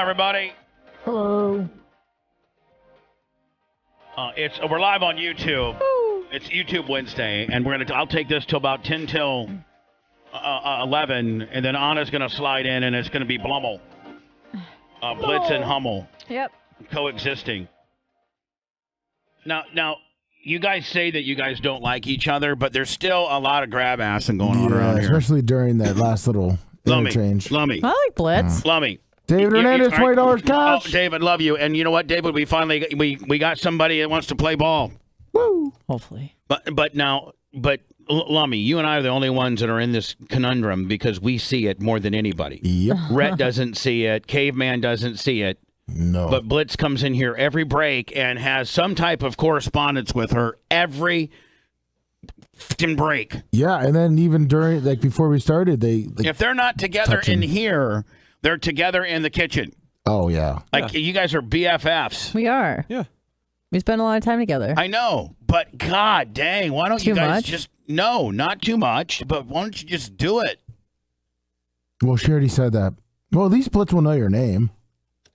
everybody. Hello. We're live on YouTube. It's YouTube Wednesday, and I'll take this till about 10 till 11, and then Anna's gonna slide in, and it's gonna be Blummel, Blitz and Hummel. Yep. Coexisting. Now, you guys say that you guys don't like each other, but there's still a lot of grab assing going on around here. Especially during that last little interchange. Lummy. I like Blitz. Lummy. David Hernandez, $20 cash. Oh, David, love you. And you know what, David? We finally we got somebody that wants to play ball. Woo. Hopefully. But Lummy, you and I are the only ones that are in this conundrum because we see it more than anybody. Yep. Rhett doesn't see it. Caveman doesn't see it. No. But Blitz comes in here every break and has some type of correspondence with her every f***ing break. Yeah, and then even during, like before we started, they if they're not together in here, they're together in the kitchen. Oh, yeah. Like, you guys are BFFs. We are. Yeah. We spend a lot of time together. I know, but god dang, why don't you Too guys much? just, no, not too much, but why don't you just do it? Well, she already said that. Well, at least Blitz will know your name.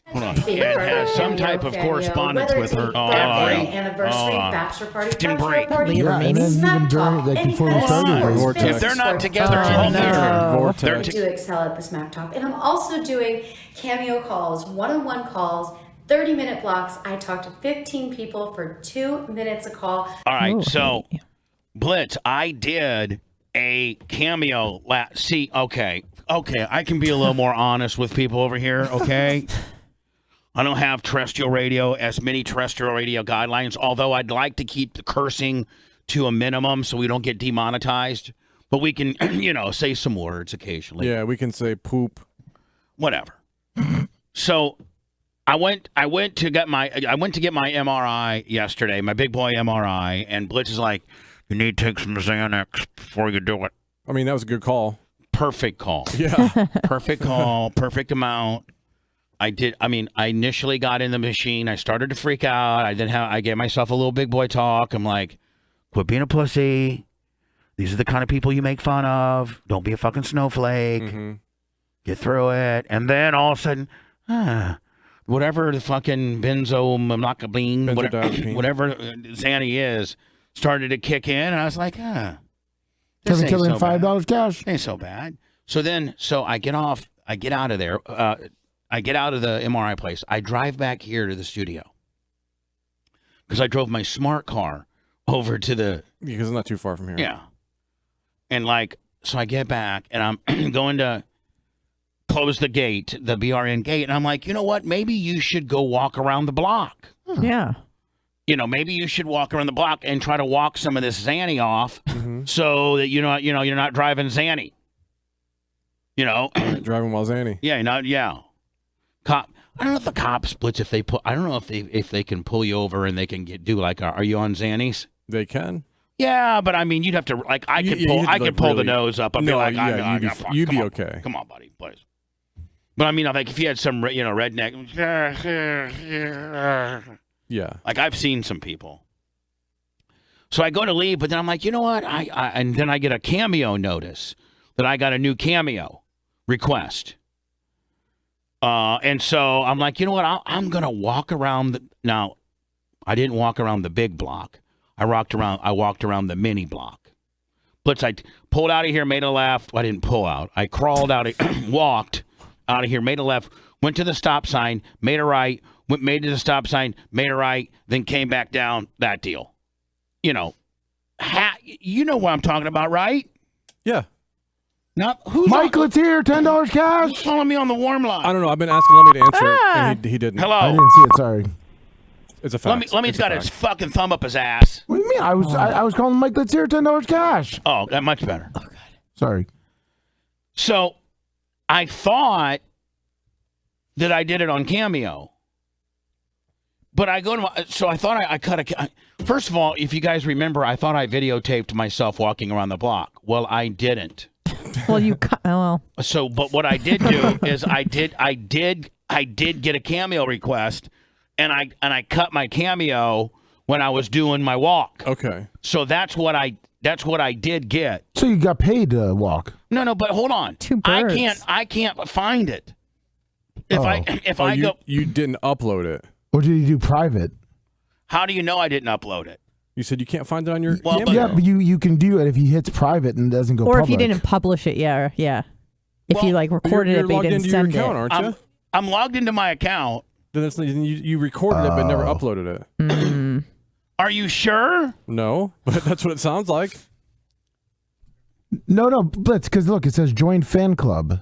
Hold on. And has some type of correspondence with her. Anniversary, bachelor party, break. party. Yeah, and then even during, like before we started, If they're not together in here, they're I do excel at the Smack Talk. And I'm also doing cameo calls, one-on-one calls, 30-minute blocks. I talk to 15 people for 2 minutes a call. All right, so Blitz, I did a cameo. Okay, I can be a little more honest with people over here, okay? I don't have terrestrial radio, as many terrestrial radio guidelines, although I'd like to keep the cursing to a minimum so we don't get demonetized. But we can, say some words occasionally. Yeah, we can say poop. Whatever. So I went to get my MRI yesterday, my big boy MRI, and Blitz is like, you need to take some Xanax before you do it. I mean, that was a good call. Perfect call. Yeah. Perfect call. Perfect amount. I initially got in the machine. I started to freak out. I gave myself a little big boy talk. I'm like, quit being a pussy. These are the kind of people you make fun of. Don't be a fucking snowflake. Mm-hmm. Get through it. And then all of a sudden, whatever the fucking benzodiazepine, whatever Xanny is, started to kick in. And I was like, Kevin killing $5 cash. Ain't so bad. So I get out of there. I get out of the MRI place. I drive back here to the studio because I drove my smart car over to the... Because it's not too far from here. Yeah. And so I get back and I'm going to close the gate, the BRN gate. And I'm like, you know what? Maybe you should go walk around the block. Yeah. Maybe you should walk around the block and try to walk some of this Xanny off so that you're not driving Xanny. Driving while Xanny. Yeah. Cop. I don't know if the cops Blitz I don't know if they can pull you over and they can do are you on Xannies? They can. Yeah, but I mean you'd have to I could pull the nose up and be like you'd be okay. Come on, buddy, please. But I mean if you had some redneck Yeah. I've seen some people. So I go to leave, but then I'm like, you know what? And then I get a cameo notice that I got a new cameo request. And so I'm like, you know what? I'm going to walk around. Now, I didn't walk around the big block. I walked around the mini block. Blitz, I pulled out of here, made a left. Well, I didn't pull out. I crawled out, walked out of here, made a left, went to the stop sign, made a right, made to the stop sign, made a right, then came back down, that deal. You know what I'm talking about, right? Yeah. Not who's Mike, let's hear $10 cash. Who's calling me on the warm line? I don't know. I've been asking Lummy to answer it, and he didn't. Hello. I didn't see it. Sorry. It's a fact. Lummy's got his fucking thumb up his ass. What do you mean? I was calling Mike. Let's hear $10 cash. Oh, that much better. Oh, God. Sorry. So, I thought that I did it on Cameo, but I go to so I thought I cut a. First of all, if you guys remember, I thought I videotaped myself walking around the block. Well, I didn't. Well, you well. So, but what I did do is I did get a Cameo request, and I cut my Cameo when I was doing my walk. Okay. So that's what I did get. So you got paid to walk? No, but hold on. Two birds. I can't find it. If I go, you didn't upload it. Or did you do private? how do you know I didn't upload it? You said you can't find it on your. Well, Cameo. Yeah, but you can do it if he hits private and doesn't go Or public. if you didn't publish it, yeah. If Well, you like recorded you're it but you logged didn't into your send account, it. aren't you? I'm logged into my account. Then you recorded it but never uploaded it. Are you sure? No, but that's what it sounds like. No, Blitz, because look, it says join fan club.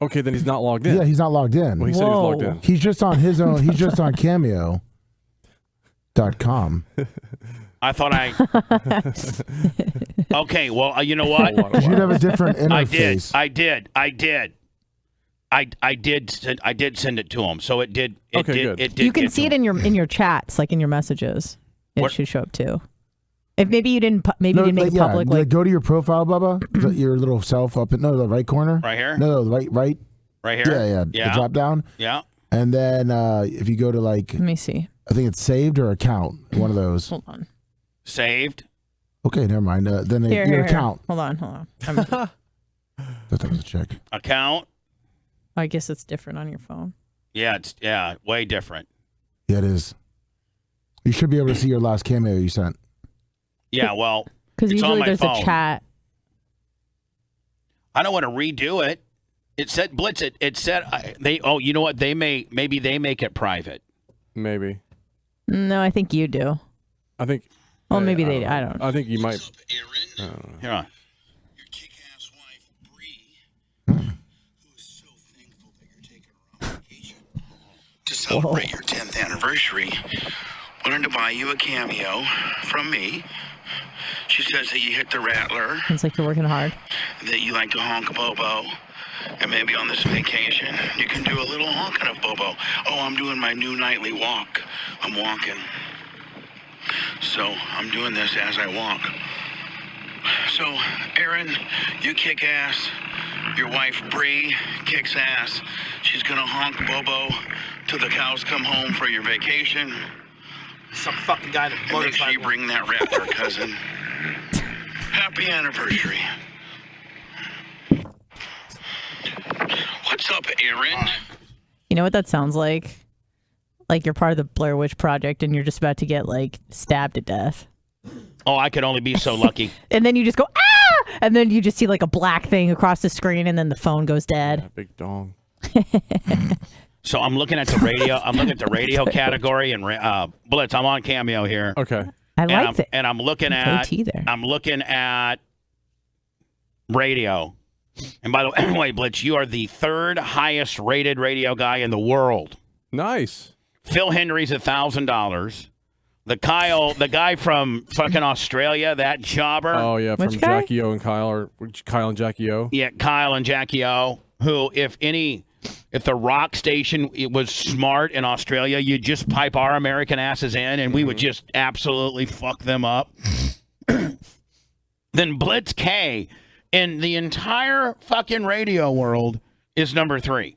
Okay, then he's not logged in. Yeah, he's not logged in. Well, he said he was logged in. He's just on his own. He's just on Cameo.com. I thought Okay, well, you know what? You should have a different interface. I did send it to him, so it did. Good. It did. You can get see to it him. in your chats, like in your messages. It What? should show up too. If maybe you didn't, you didn't make it public. Like go to your profile, Bubba. Your little self up in the right corner. Right here? No, right. Right here. Yeah. The drop down. Yeah. And then if you go to let me see. I think it's saved or account. One of those. Hold on. Saved. Okay, never mind. Then Here, your here. account. Hold on. That was a check. Account. I guess it's different on your phone. Yeah, it's way different. Yeah, it is. You should be able to see your last Cameo you sent. Yeah, well, Because it's on usually my there's phone. a chat. I don't want to redo it. It said Blitz. It said they. Oh, you know what? Maybe they make it private. Maybe. No, I think you do. I think. Well, maybe they. I don't know. I think you might. What's up, Aaron? Here on. Your kick-ass wife, Bree, who is so thankful that you're taking her on vacation. To celebrate your 10th anniversary, wanted to buy you a Cameo from me. She says that you hit the rattler, It's like you're working hard. that you like to honk a Bobo, and maybe on this vacation, you can do a little honking of Bobo. Oh, I'm doing my new nightly walk. I'm walking. So I'm doing this as I walk. So, Aaron, you kick ass. Your wife, Bree, kicks ass. She's gonna honk Bobo till the cows come home for your vacation. Some fucking guy in a And make sure you motorcycle. bring that rattler, cousin. Happy anniversary. What's up, Aaron? You know what that sounds like? Like you're part of the Blair Witch Project and you're just about to get like stabbed to death. Oh, I could only be so lucky. And then you just go, ah! And then you just see like a black thing across the screen and then the phone goes dead. Yeah, big dong. So I'm looking at the radio. I'm looking at the radio category and Blitz. I'm on Cameo here. Okay. I And liked it. And I'm looking With at. OT there. I'm looking at radio. And by the way, Blitz, you are the third highest rated radio guy in the world. Nice. Phil Henry's $1,000. The guy from fucking Australia, that jobber. Oh yeah, from Which guy? Jackie O and Kyle, or Kyle and Jackie O. Yeah, Kyle and Jackie O, who, if the rock station was smart in Australia, you'd just pipe our American asses in and we would just absolutely fuck them up. Then Blitz K in the entire fucking radio world is number 3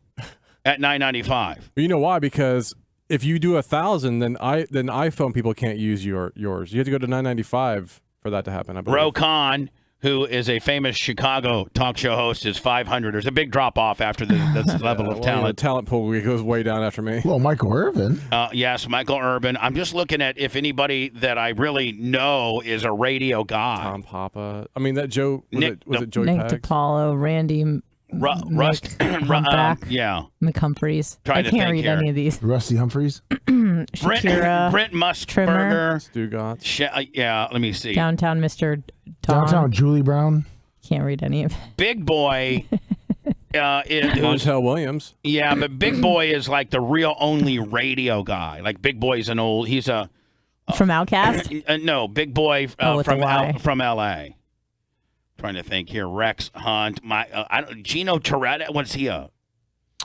at $9.95. But you know why? Because if you do 1,000, then iPhone people can't use yours. You have to go to $9.95 for that to happen. I believe. Ro Khan, who is a famous Chicago talk show host, is 500. There's a big drop off after this level of Well, talent. the talent pool goes way down after me. Well, Michael Irvin. Yes, Michael Urban. I'm just looking at if anybody that I really know is a radio guy. Tom Papa. I mean, that Joe Nick- was it Joey Nick Pags? DiPaolo, Randy Rust. Humpback, Yeah. McHumphreys. I Trying to can't think read here. any of these. Rusty Humphreys. Shakira, Brent Trimmer. Musburger. Stugotz. Yeah, let me see. Downtown Mr. Tom. Downtown Julie Brown. Can't read any of it. Big Boy. Who's, Montel Williams. yeah, but Big Boy is like the real only radio guy. Like Big Boy's he's a From Outcast? no, Big Boy with a Y. from L.A. Trying to think here. Rex Hunt. Gino Toretta. Was he a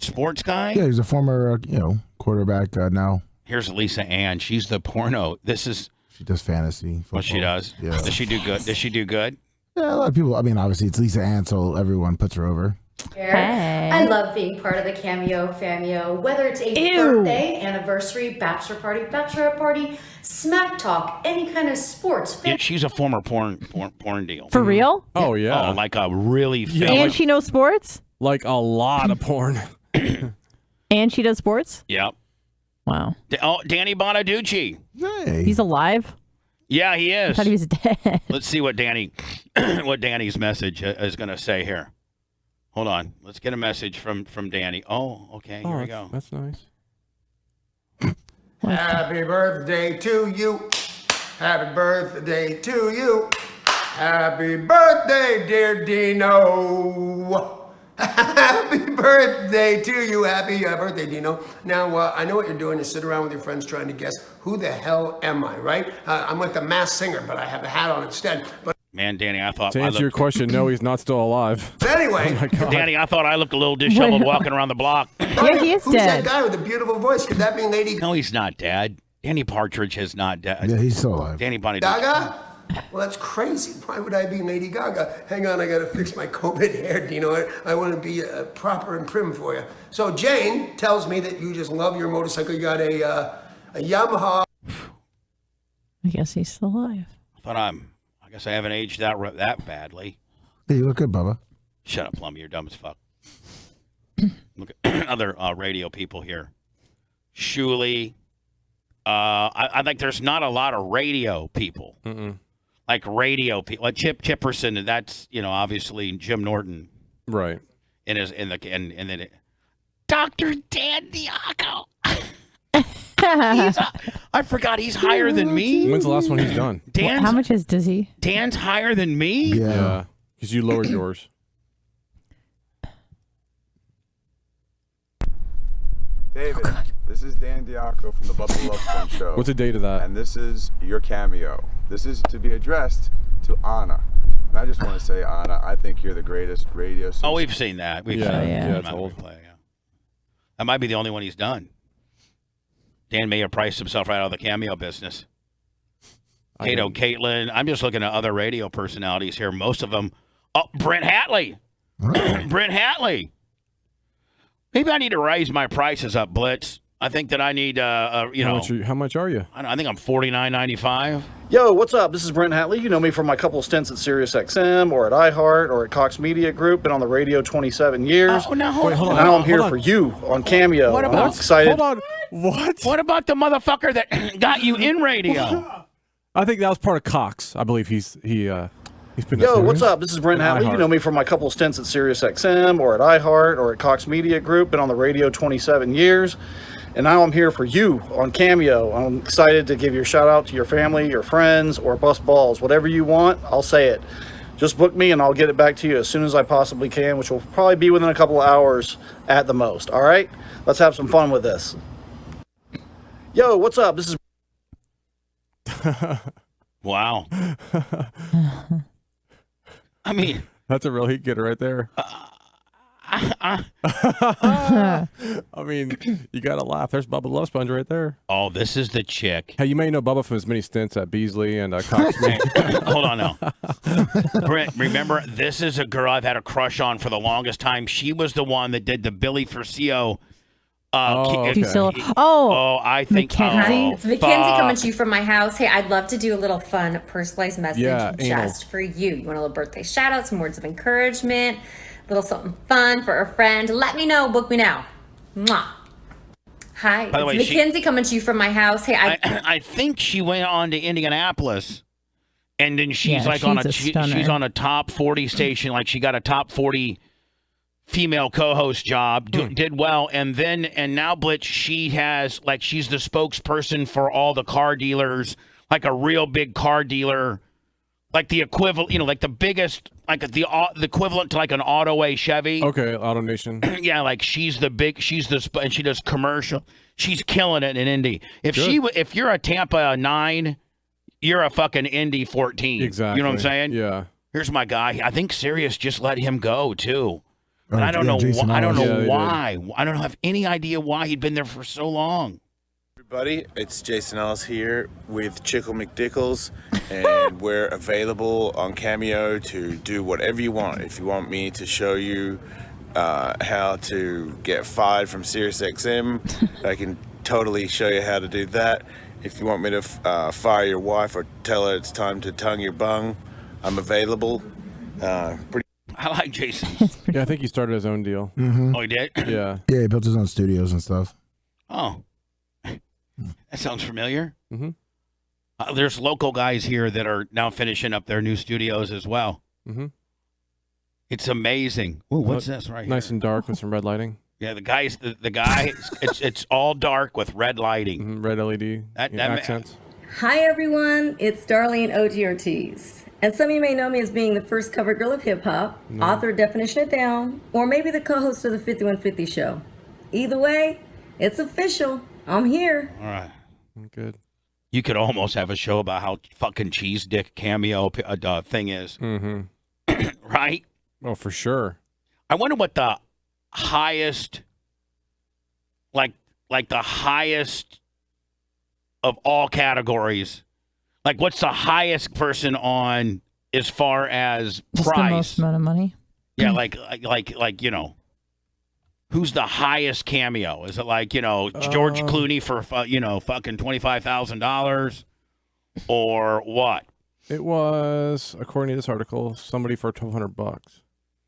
sports guy? Yeah, he's a former quarterback now. Here's Lisa Ann. She's the porno. This is She does fantasy football. what she does. Yeah. Does she do good? Does she do good? Yeah, a lot of people. I mean, obviously it's Lisa Ann, so everyone puts her over. Hey. I love being part of the Cameo Famio, whether it's a Ew. birthday, anniversary, bachelor party, bachelorette party, smack talk, any kind of sports. Yeah, she's a former porn deal. For real? Oh yeah. Oh, like a really Yeah, famous. And she knows sports? like a lot of porn. And she does sports? Yep. Wow. Oh, Danny Bonaducci. Hey. He's alive? Yeah, he I is. thought he was dead. Let's see what Danny's message is going to say here. Hold on. Let's get a message from Danny. Oh, okay. Here we go. That's nice. Happy birthday to you. Happy birthday to you. Happy birthday, dear Dino. Happy birthday to you. Happy birthday, Dino. Now, I know what you're doing. You sit around with your friends trying to guess, who the hell am I, right? I'm like the Masked Singer, but I have a hat on instead. But Man, Danny, I thought To answer your question, no, he's not still alive. anyway, Oh my God. Danny, I thought I looked a little disheveled walking around the block. Yeah, he is who's dead. that guy with the beautiful voice? Could that be Lady No, he's not dead. Danny Partridge is not dead. Yeah, he's still alive. Danny Bonaducci. Gaga? Well, that's crazy. Why would I be Lady Gaga? Hang on, I gotta fix my COVID hair, Dino. I want to be proper and prim for you. So Jane tells me that you just love your motorcycle. You got a Yamaha. I guess he's still alive. I guess I haven't aged that badly. Hey, you look good, Bubba. Shut up, Plummy. You're dumb as fuck. Look at other radio people here. Shuley. I think there's not a lot of radio people. Like radio people, like Chip Chipperson. That's obviously Jim Norton. Right. And then Dr. Dan Diaco. I forgot he's higher than me. When's the last one he's done? How much does he? Dan's higher than me? Yeah. Because you lowered yours. David, this is Dan Diaco from the Bubba Love Sponge Show. What's the date of that? And this is your cameo. This is to be addressed to Anna. And I just want to say, Anna, I think you're the greatest radio. Oh, we've seen that. We've seen that. Yeah, it's old. That might be the only one he's done. Dan may have priced himself right out of the cameo business. Kato, Caitlin. I'm just looking at other radio personalities here. Most of them. Oh, Brent Hatley. Brent Hatley. Maybe I need to raise my prices up, Blitz. I think that I need, How much are you? I think I'm $49.95. Yo, what's up? This is Brent Hatley. You know me from my couple stints at SiriusXM or at iHeart or at Cox Media Group. Been on the radio 27 years. Oh, no, hold Wait, hold on. on. Now I'm here for you on Cameo. What about- I'm excited. Hold on. What? What about the motherfucker that got you in radio? I think that was part of Cox. I believe he's been. Yo, what's up? This is Brent At Hatley. You know me from my couple stints at SiriusXM or at iHeart or at Cox Media Group. Been on the radio 27 years. And now I'm here for you on Cameo. I'm excited to give your shout out to your family, your friends, or bust balls. Whatever you want, I'll say it. Just book me and I'll get it back to you as soon as I possibly can, which will probably be within a couple of hours at the most. All right? Let's have some fun with this. Yo, what's up? This is... Wow. I mean... That's a real heat getter right there. I mean, you gotta laugh. There's Bubba Love Sponge right there. Oh, this is the chick. Hey, you may know Bubba from his many stints at Beasley and Cox. Hold on now. Brent, remember, this is a girl I've had a crush on for the longest time. She was the one that did the Billy Furcio. I think. Hi, it's Mackenzie fuck. coming to you from my house. Hey, I'd love to do a little fun personalized message anal. just for you. You want a little birthday shout out, some words of encouragement, a little something fun for a friend. Let me know. Book me now. Mwah. Hi, By the way, it's Mackenzie coming to you from my house. Hey, I think she went on to Indianapolis, and then she's she's on a top 40 station. Like she got a top 40 female co-host job, did well, and now Blitz, she's the spokesperson for all the car dealers, like a real big car dealer, like the equivalent, like the biggest, like the equivalent to like an Auto-A Chevy. Okay, Auto Nation. Yeah, like and she does commercial. She's killing it in Indy. If you're a Tampa 9, you're a fucking Indy 14. Exactly. You know what I'm saying? Yeah. Here's my guy. I think Sirius just let him go too. Oh, I don't know. Jason I don't know Ellis. why. I don't have any idea why he'd been there for so long. Everybody, it's Jason Ellis here with Chickle McDickles, and we're available on Cameo to do whatever you want. If you want me to show you how to get fired from SiriusXM, I can totally show you how to do that. If you want me to fire your wife or tell her it's time to tongue your bung, I'm available. I like Jason. Yeah, I think he started his own deal. Oh, he did? Yeah. Yeah, he built his own studios and stuff. Oh. That sounds familiar. Mm-hmm. There's local guys here that are now finishing up their new studios as well. Mm-hmm. It's amazing. Ooh, what's this right Nice here? and dark with some red lighting. Yeah, the guy, it's all dark with red lighting. Mm-hmm. Red LED accents. Hi everyone, it's Darlene O.G. Ortiz. And some of you may know me as being the first cover girl of hip hop, author of Definition It Down, or maybe the co-host of the 5150 show. Either way, it's official. I'm here. All right. Good. You could almost have a show about how fucking cheese dick cameo thing is. Mm-hmm. Right? Oh, for sure. I wonder what the highest, like the highest of all categories, like what's the highest person on as far as Just price? the most amount of money. Yeah, like you know, who's the highest cameo? Is it like, you know, George Clooney for fucking $25,000, or what? It was, according to this article, somebody for $1,200.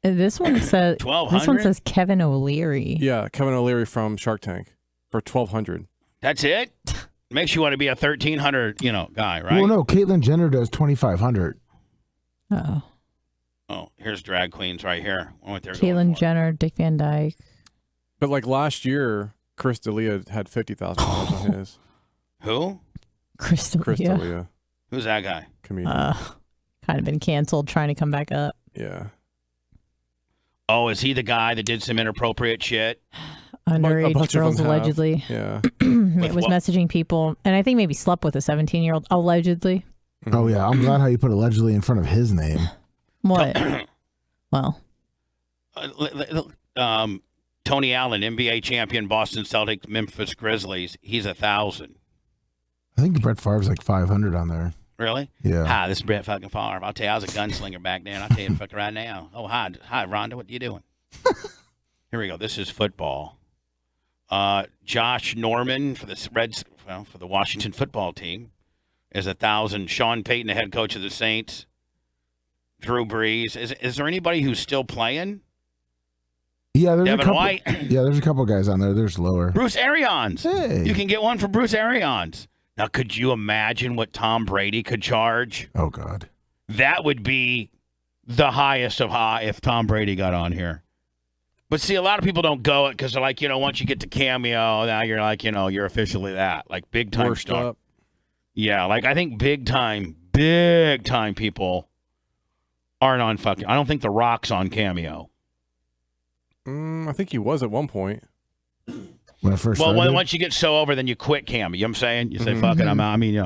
This one says $1,200? This one says Kevin O'Leary. Yeah, Kevin O'Leary from Shark Tank for $1,200. That's it. Makes you want to be a 1,300, guy, right? Well, no, Caitlyn Jenner does 2,500. Oh. Oh, here's drag queens right here. Caitlyn Jenner, Dick Van Dyke. But like last year, Chris D'Elia had $50,000 on his. Who? Chris D'Elia. Who's that guy? Comedian. Kind of been canceled, trying to come back up. Yeah. Oh, is he the guy that did some inappropriate shit? Underage girls, allegedly. Yeah. It was messaging people, and I think maybe slept with a 17-year-old, allegedly. Oh, yeah. I'm glad how you put allegedly in front of his name. What? Well. Tony Allen, NBA champion, Boston Celtics, Memphis Grizzlies. He's 1,000. I think Brett Favre's like 500 on there. Really? Yeah. Hi, this is Brett fucking Favre. I'll tell you, I was a gunslinger back then. I'll tell you fucking right now. Oh, hi, Rhonda. What are you doing? Here we go. This is football. Josh Norman for the for the Washington football team is 1,000. Sean Payton, the head coach of the Saints. Drew Brees. Is there anybody who's still playing? Yeah, there's Devin a couple. White. Yeah, there's a couple guys on there. There's lower. Bruce Arians. Hey. You can get one for Bruce Arians. Now, could you imagine what Tom Brady could charge? Oh, God. That would be the highest of high if Tom Brady got on here. But see, a lot of people don't go it because they're like, once you get to Cameo, now you're like, you're officially that. Like big time Worst star. up. Yeah, like I think big time people aren't on fucking. I don't think The Rock's on Cameo. I think he was at one point. When I first started. Once you get so over, then you quit Cameo. You know what I'm saying? You say, fuck it, I'm out. I mean,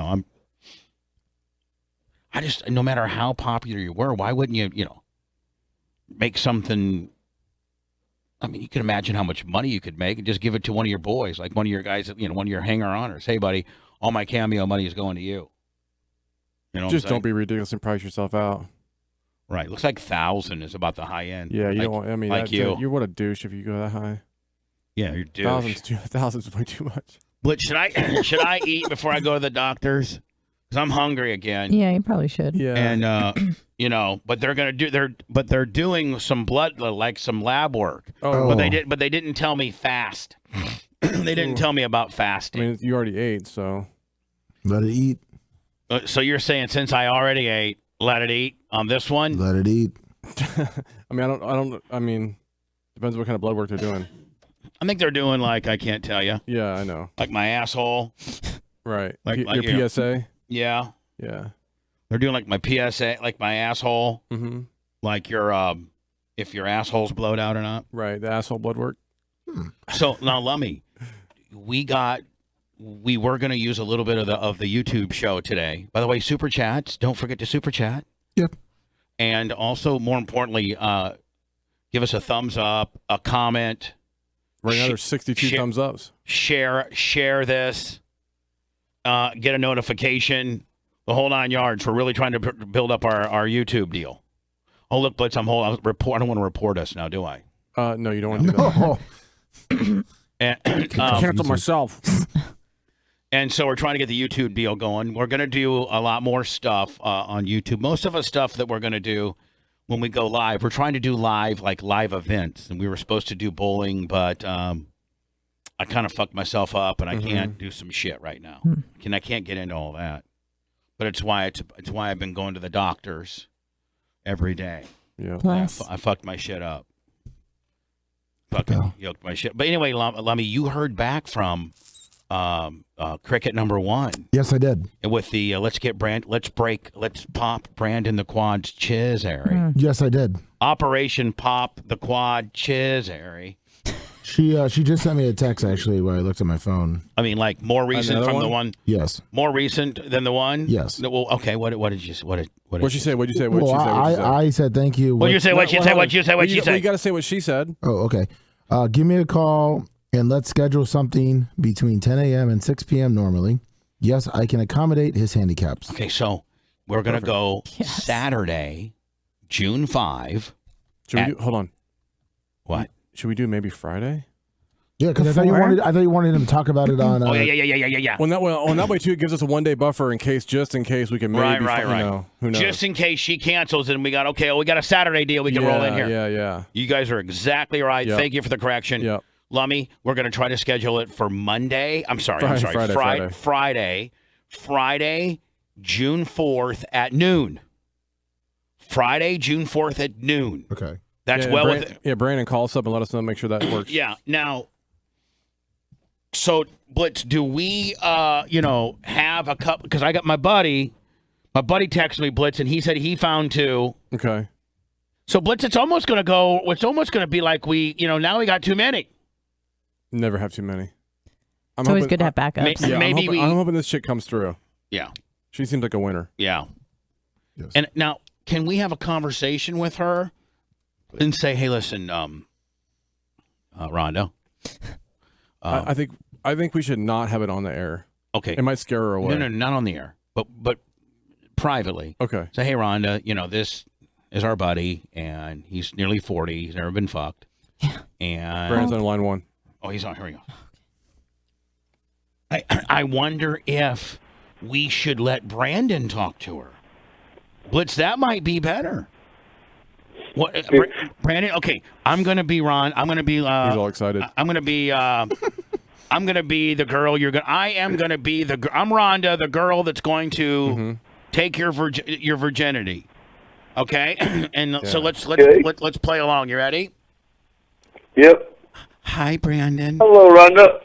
I just, no matter how popular you were, why wouldn't you, make something? I mean, you can imagine how much money you could make and just give it to one of your boys, like one of your guys, one of your hanger-oners. Hey, buddy, all my Cameo money is going to you. Just don't be ridiculous and price yourself out. Right. Looks like 1,000 is about the high end. Yeah, you like, don't want, I mean, like you're what a douche if you go that high. Yeah, you're douche. 1,000's way too much. But should I eat before I go to the doctors? Because I'm hungry again. Yeah, you probably should. Yeah. And but they're doing some blood, like some lab work. Oh. But they didn't tell me fast. They didn't tell me about fasting. I mean, you already ate, so Let it eat. So you're saying since I already ate, let it eat on this one? Let it eat. I mean, depends what kind of blood work they're doing. I think they're doing like, I can't tell you. Yeah, I know. Like my asshole. Right. Like your PSA? Yeah. Yeah. They're doing like my PSA, like my asshole. Mm-hmm. Like your, if your asshole's blowed out or not. Right. The asshole blood work. So now, Lummy, we were going to use a little bit of the YouTube show today. By the way, super chats. Don't forget to super chat. Yep. And also, more importantly, give us a thumbs up, a comment. Right now, there's 62 thumbs ups. Share this. Get a notification. The whole 9 yards. We're really trying to build up our YouTube deal. Oh, look, Blitz, I don't want to report us now, do I? No, you don't want to do that. And, cancel myself. And so we're trying to get the YouTube deal going. We're going to do a lot more stuff on YouTube. Most of the stuff that we're going to do when we go live. We're trying to do live events, and we were supposed to do bowling, but I kind of fucked myself up, and I can't do some shit right now. I can't get into all that. But it's why I've been going to the doctors every day. Yeah, I fucked my shit up. Fucking yoked my shit. But anyway, Lummy, you heard back from Cricket number 1. Yes, I did. With the let's pop Brandon the Quad's chiz, Harry. Yes, I did. Operation Pop the Quad chiz, Harry. She just sent me a text actually where I looked at my phone. I mean, like more recent from the one. Yes. More recent than the one. Yes. Well, okay. What did you say? What'd she say? I said thank you. What'd you say? What'd you say? What'd you say? What'd you say? You got to say what she said. Oh, okay. Give me a call and let's schedule something between 10 a.m. and 6 p.m. normally. Yes, I can accommodate his handicaps. Okay, so we're gonna go Saturday, June 5. Hold on. What? Should we do maybe Friday? Yeah, because I thought you wanted him to talk about it on. Oh yeah. Well, that way too, it gives us a 1-day buffer just in case we can maybe. Right. You know, who knows? Just in case she cancels and we got a Saturday deal we can roll in here. Yeah. You guys are exactly right. Yep. Thank you for the correction. Yep. Lummy, we're going to try to schedule it for Monday. Friday, June 4th at noon. Friday, June 4th at noon. Okay. That's Brandon, call us up and let us know, make sure that works. Yeah. Now, so Blitz, do we, have a couple? Because I got my buddy texted me, Blitz, and he said he found 2. Okay. So Blitz, it's almost going to be like now we got too many. Never have too many. It's always good to have backups. I'm hoping this shit comes through. Yeah. She seems like a winner. Yeah. Yes. And now, can we have a conversation with her and say, hey, listen, Rhonda. I think we should not have it on the air. Okay. It might scare her away. No, not on the air, but privately. Okay. Say, hey, Rhonda, this is our buddy, and he's nearly 40. He's never been fucked. Yeah. And Brandon's on line 1. Oh, he's on. Here we go. I wonder if we should let Brandon talk to her. Blitz, that might be better. What, Brandon? Okay, I'm gonna be Ron. I'm gonna be. He's all excited. I'm gonna be. I'm gonna be the girl. I am gonna be the. I'm Rhonda, the girl that's going to take your virginity. Okay, and so let's play along. You ready? Yep. Hi, Brandon. Hello, Rhonda.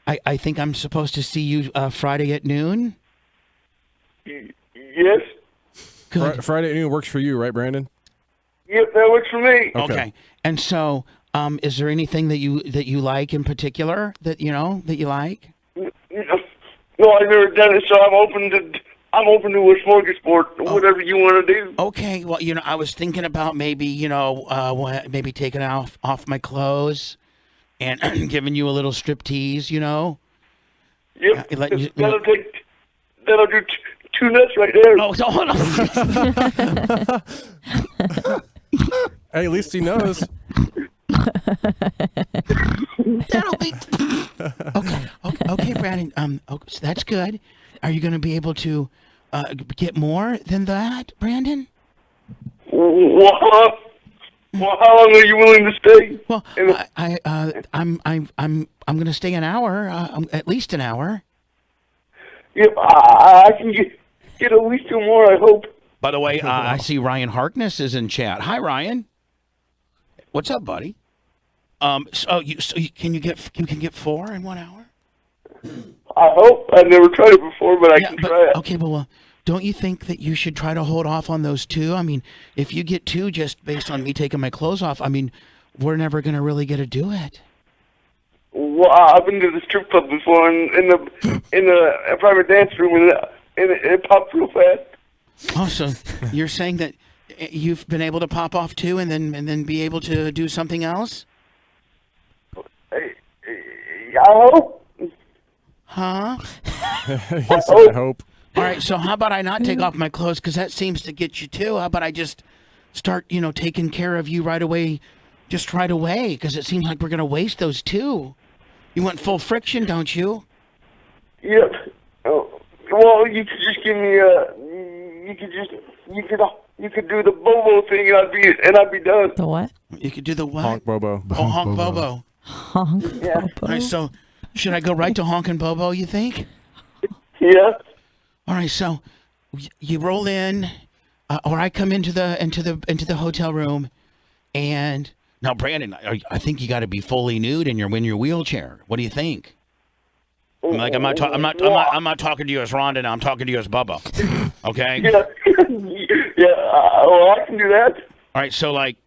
I think I'm supposed to see you Friday at noon. Yes. Good. Friday at noon works for you, right, Brandon? Yep, that works for me. Okay. And so, is there anything that you like in particular that you like? No, I've never done it, so I'm open to a smorgasbord, whatever you want to do. Okay. Well, I was thinking about maybe maybe taking off my clothes and giving you a little strip tease. Yep. That'll do 2 nuts right there. Oh, hold on. Hey, at least he knows. That'll be okay, Brandon. So that's good. Are you going to be able to get more than that, Brandon? Well, how long are you willing to stay? Well, I'm going to stay an hour, at least an hour. Yep, I can get at least 2 more, I hope. By the way, I see Ryan Harkness is in chat. Hi, Ryan. What's up, buddy? You can get 4 in 1 hour? I hope. I've never tried it before, but I can try it. Okay, well, don't you think that you should try to hold off on those 2? I mean, if you get 2 just based on me taking my clothes off, I mean, we're never going to really get to do it. Well, I've been to the strip club before, in the private dance room, and it popped real fast. Oh, so you're saying that you've been able to pop off 2 and then be able to do something else? I hope. Huh? Yes, I hope. All right, so how about I not take off my clothes, because that seems to get you too. How about I just start, taking care of you right away, because it seems like we're going to waste those 2. You want full friction, don't you? Yep. Oh, well, you could just give me you could you could do the Bobo thing, and I'd be done. The what? You could do the what? Honk Bobo. Oh, honk Bobo. Honk Yeah. Bobo. All right, so should I go right to honking Bobo, you think? Yeah. All right, so you roll in, or I come into the hotel room, and now Brandon, I think you got to be fully nude in your wheelchair. What do you think? Like I'm not talking to you as Rhonda now. I'm talking to you as Bubba. Okay. Yeah. Well, I can do that. All right, so like,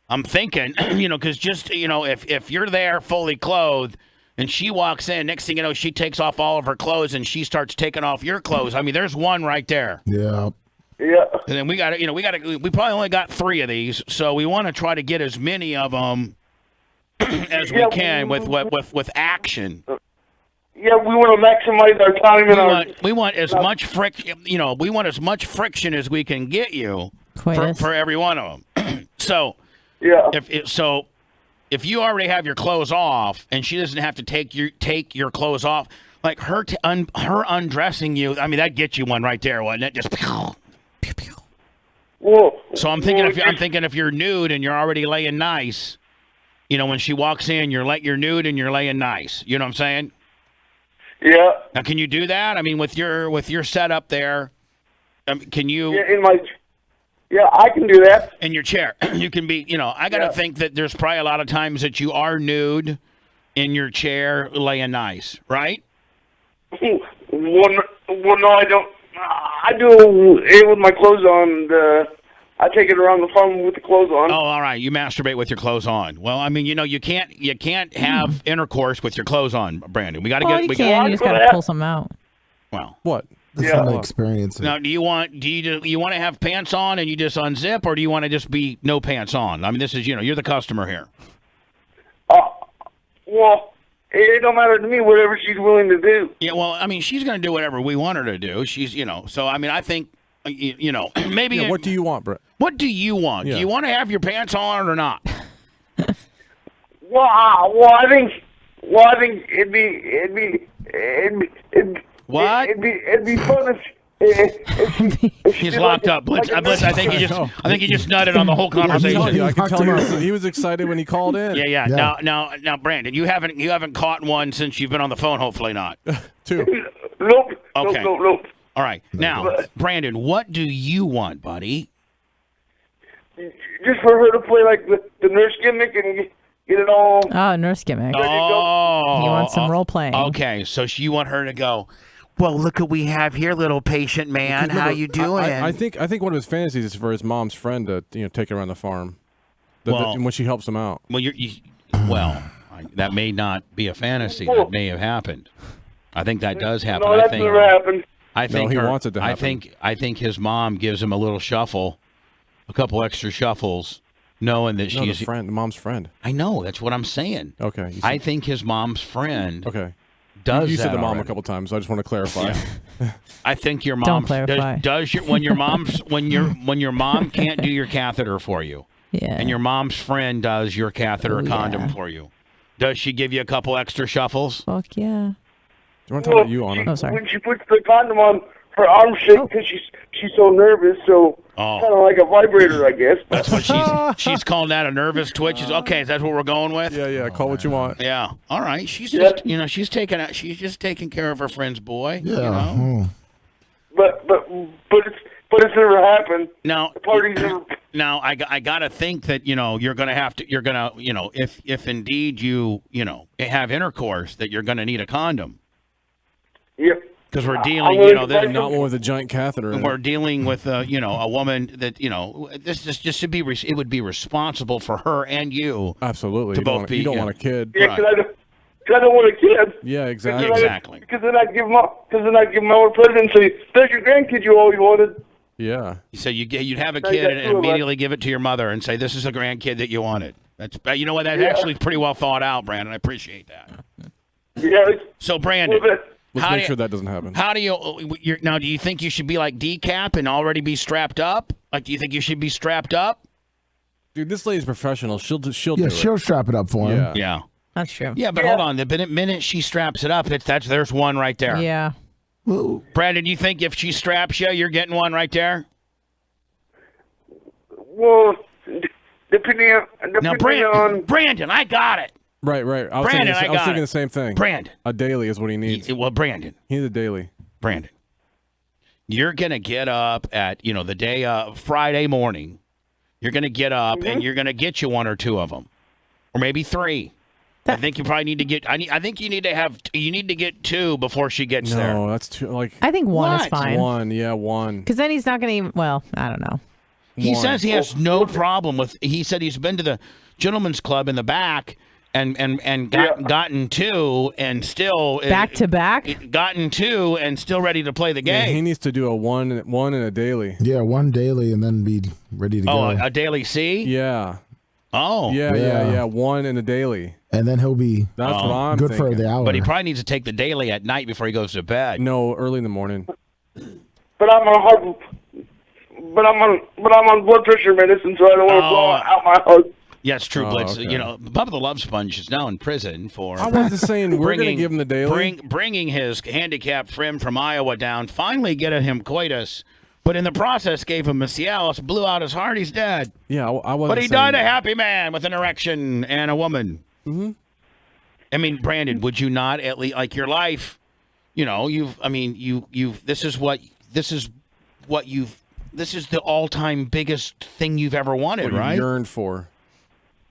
I'm thinking, because just if you're there fully clothed. And she walks in. Next thing you know, she takes off all of her clothes, and she starts taking off your clothes. I mean, there's one right there. Yeah. Yeah. And then we probably only got 3 of these, so we want to try to get as many of them as we can with action. Yeah, we want to maximize our time We want as much friction. We want as much friction as we can get you for every one of them. So yeah. If you already have your clothes off and she doesn't have to take your clothes off, like her undressing you, I mean that gets you one right there, wasn't it? Just pew, pew, pew. Whoa. So I'm thinking if you're nude and you're already laying nice, when she walks in, you're nude and you're laying nice. You know what I'm saying? Yeah. Now can you do that? I mean with your setup there, can you? Yeah, I can do that. In your chair. You can be, I got to think that there's probably a lot of times that you are nude in your chair laying nice, right? Well, no, I don't. I do it with my clothes on. I take it around the farm with the clothes on. Oh, all right. You masturbate with your clothes on. Well, I mean, you can't have intercourse with your clothes on, Brandon. We got to You just got to pull some out. Well, what? That's not an experience. Now, do you want to have pants on and you just unzip, or do you want to just be no pants on? I mean, this is you're the customer here. Well, it don't matter to me. Whatever she's willing to do. Yeah, well, I mean, she's going to do whatever we want her to do. She's so I mean, I think maybe. Yeah, what do you want, Brett? What do you want? Yeah. Do you want to have your pants on or not? Well, I think it'd be what? It'd be fun if He's locked up. Blitz, I think he just nutted on the whole conversation. I can tell he was excited when he called in. Yeah. Now, Brandon, you haven't caught one since you've been on the phone. Hopefully not. 2. Nope. Okay. Nope. All right. Now, Brandon, what do you want, buddy? Just for her to play like the nurse gimmick and get it all. Oh, nurse gimmick. Oh, you want some role playing? Okay, so you want her to go. Well, look what we have here, little patient man. How you doing? I think one of his fantasies is for his mom's friend to take her around the farm. When she helps him out. Well, that may not be a fantasy. That may have happened. I think that does happen. No, that's never happened. I think he wants it to happen. I think his mom gives him a little shuffle, a couple extra shuffles, knowing that she's the mom's friend. I know. That's what I'm saying. Okay. I think his mom's friend. Okay. Does you said the mom already. a couple times, so I just want to clarify. Yeah. I think your mom Don't clarify. when your mom can't do your catheter for you. Yeah. And your mom's friend does your catheter condom for you. Does she give you a couple extra shuffles? Fuck yeah. Do you want to talk about you, Anna? Oh, sorry. When she puts the condom on, her arms shake because she's so nervous. So kind of like a vibrator, I guess. That's what she's calling that a nervous twitch. Okay, is that what we're going with? Yeah. Call what you want. Yeah. All right. She's just she's just taking care of her friend's boy. Yeah. But it's never happened. Now, the party's never. Now I gotta think that you're gonna if indeed you have intercourse that you're gonna need a condom. Yep. Because we're dealing, not one with a giant catheter. We're dealing with a woman that this just should be it would be responsible for her and you. Absolutely. To both be. You don't want a kid. Yeah, because I don't want a kid. Yeah, exactly. Because then I'd give my old present and say, "There's your grandkid you always wanted." Yeah. So you'd have a kid and immediately give it to your mother and say, "This is a grandkid that you wanted." That's That's actually pretty well thought out, Brandon. I appreciate that. Yeah. So Brandon. Let's make sure that doesn't happen. How do you now? Do you think you should be like decap and already be strapped up? Like, do you think you should be strapped up? Dude, this lady's professional. She'll do she'll it. strap it up for him. Yeah. That's true. Yeah, but hold on. The minute she straps it up, there's one right there. Yeah. Whoa. Brandon, you think if she straps you, you're getting one right there? Well, depending Now, on Brandon, I got it. Right. I was Brandon, thinking, I got thinking it. the same thing. Brandon. A daily is what he needs. Well, Brandon. He needs a daily. Brandon. You're going to get up at, the day Friday morning. You're going to get up and you're going to get you one or two of them. Or maybe three. I think you probably need to get. I think you need to have. You need to get two before she gets there. No, that's too. I think one is What? fine. One. Because then he's not going to even. Well, I don't know. He says he has no problem with. He said he's been to the gentleman's club in the back and gotten two and still Back to back. Gotten two and still ready to play the Yeah, game. he needs to do a one and a daily. Yeah, one daily and then be ready to go. A daily C. Yeah. Oh. Yeah. One and a daily. And then he'll be That's what I'm good thinking. for the hour. But he probably needs to take the daily at night before he goes to bed. No, early in the morning. But I'm on blood pressure medicine, so I don't want to blow out my heart. Yes, True Blitz. okay. Bubba the Love Sponge is now in prison for. I was just saying we're going to give him the daily. Bringing his handicapped friend from Iowa down, finally getting him coitus, but in the process gave him a Cialis, blew out his heart, he's dead. Yeah, I wasn't. But he saying died a that. happy man with an erection and a woman. Mm-hmm. I mean, Brandon, would you not at least like your life? This is the all-time biggest thing you've ever wanted, What you right? yearned for.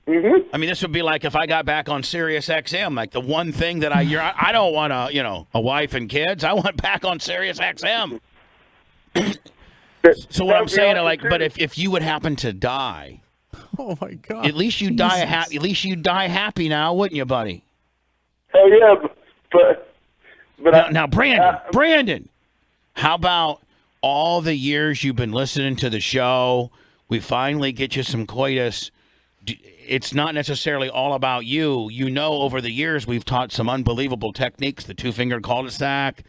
Mm-hmm. I mean, this would be like if I got back on Sirius XM, like the one thing that I don't want a wife and kids. I want back on Sirius XM. So what I'm saying, but if you would happen to die, oh my God, at least you die happy. At least you die happy now, wouldn't you, buddy? Hell yeah, but now, Brandon, how about all the years you've been listening to the show? We finally get you some coitus. It's not necessarily all about you. Over the years we've taught some unbelievable techniques. The two-fingered cul-de-sac.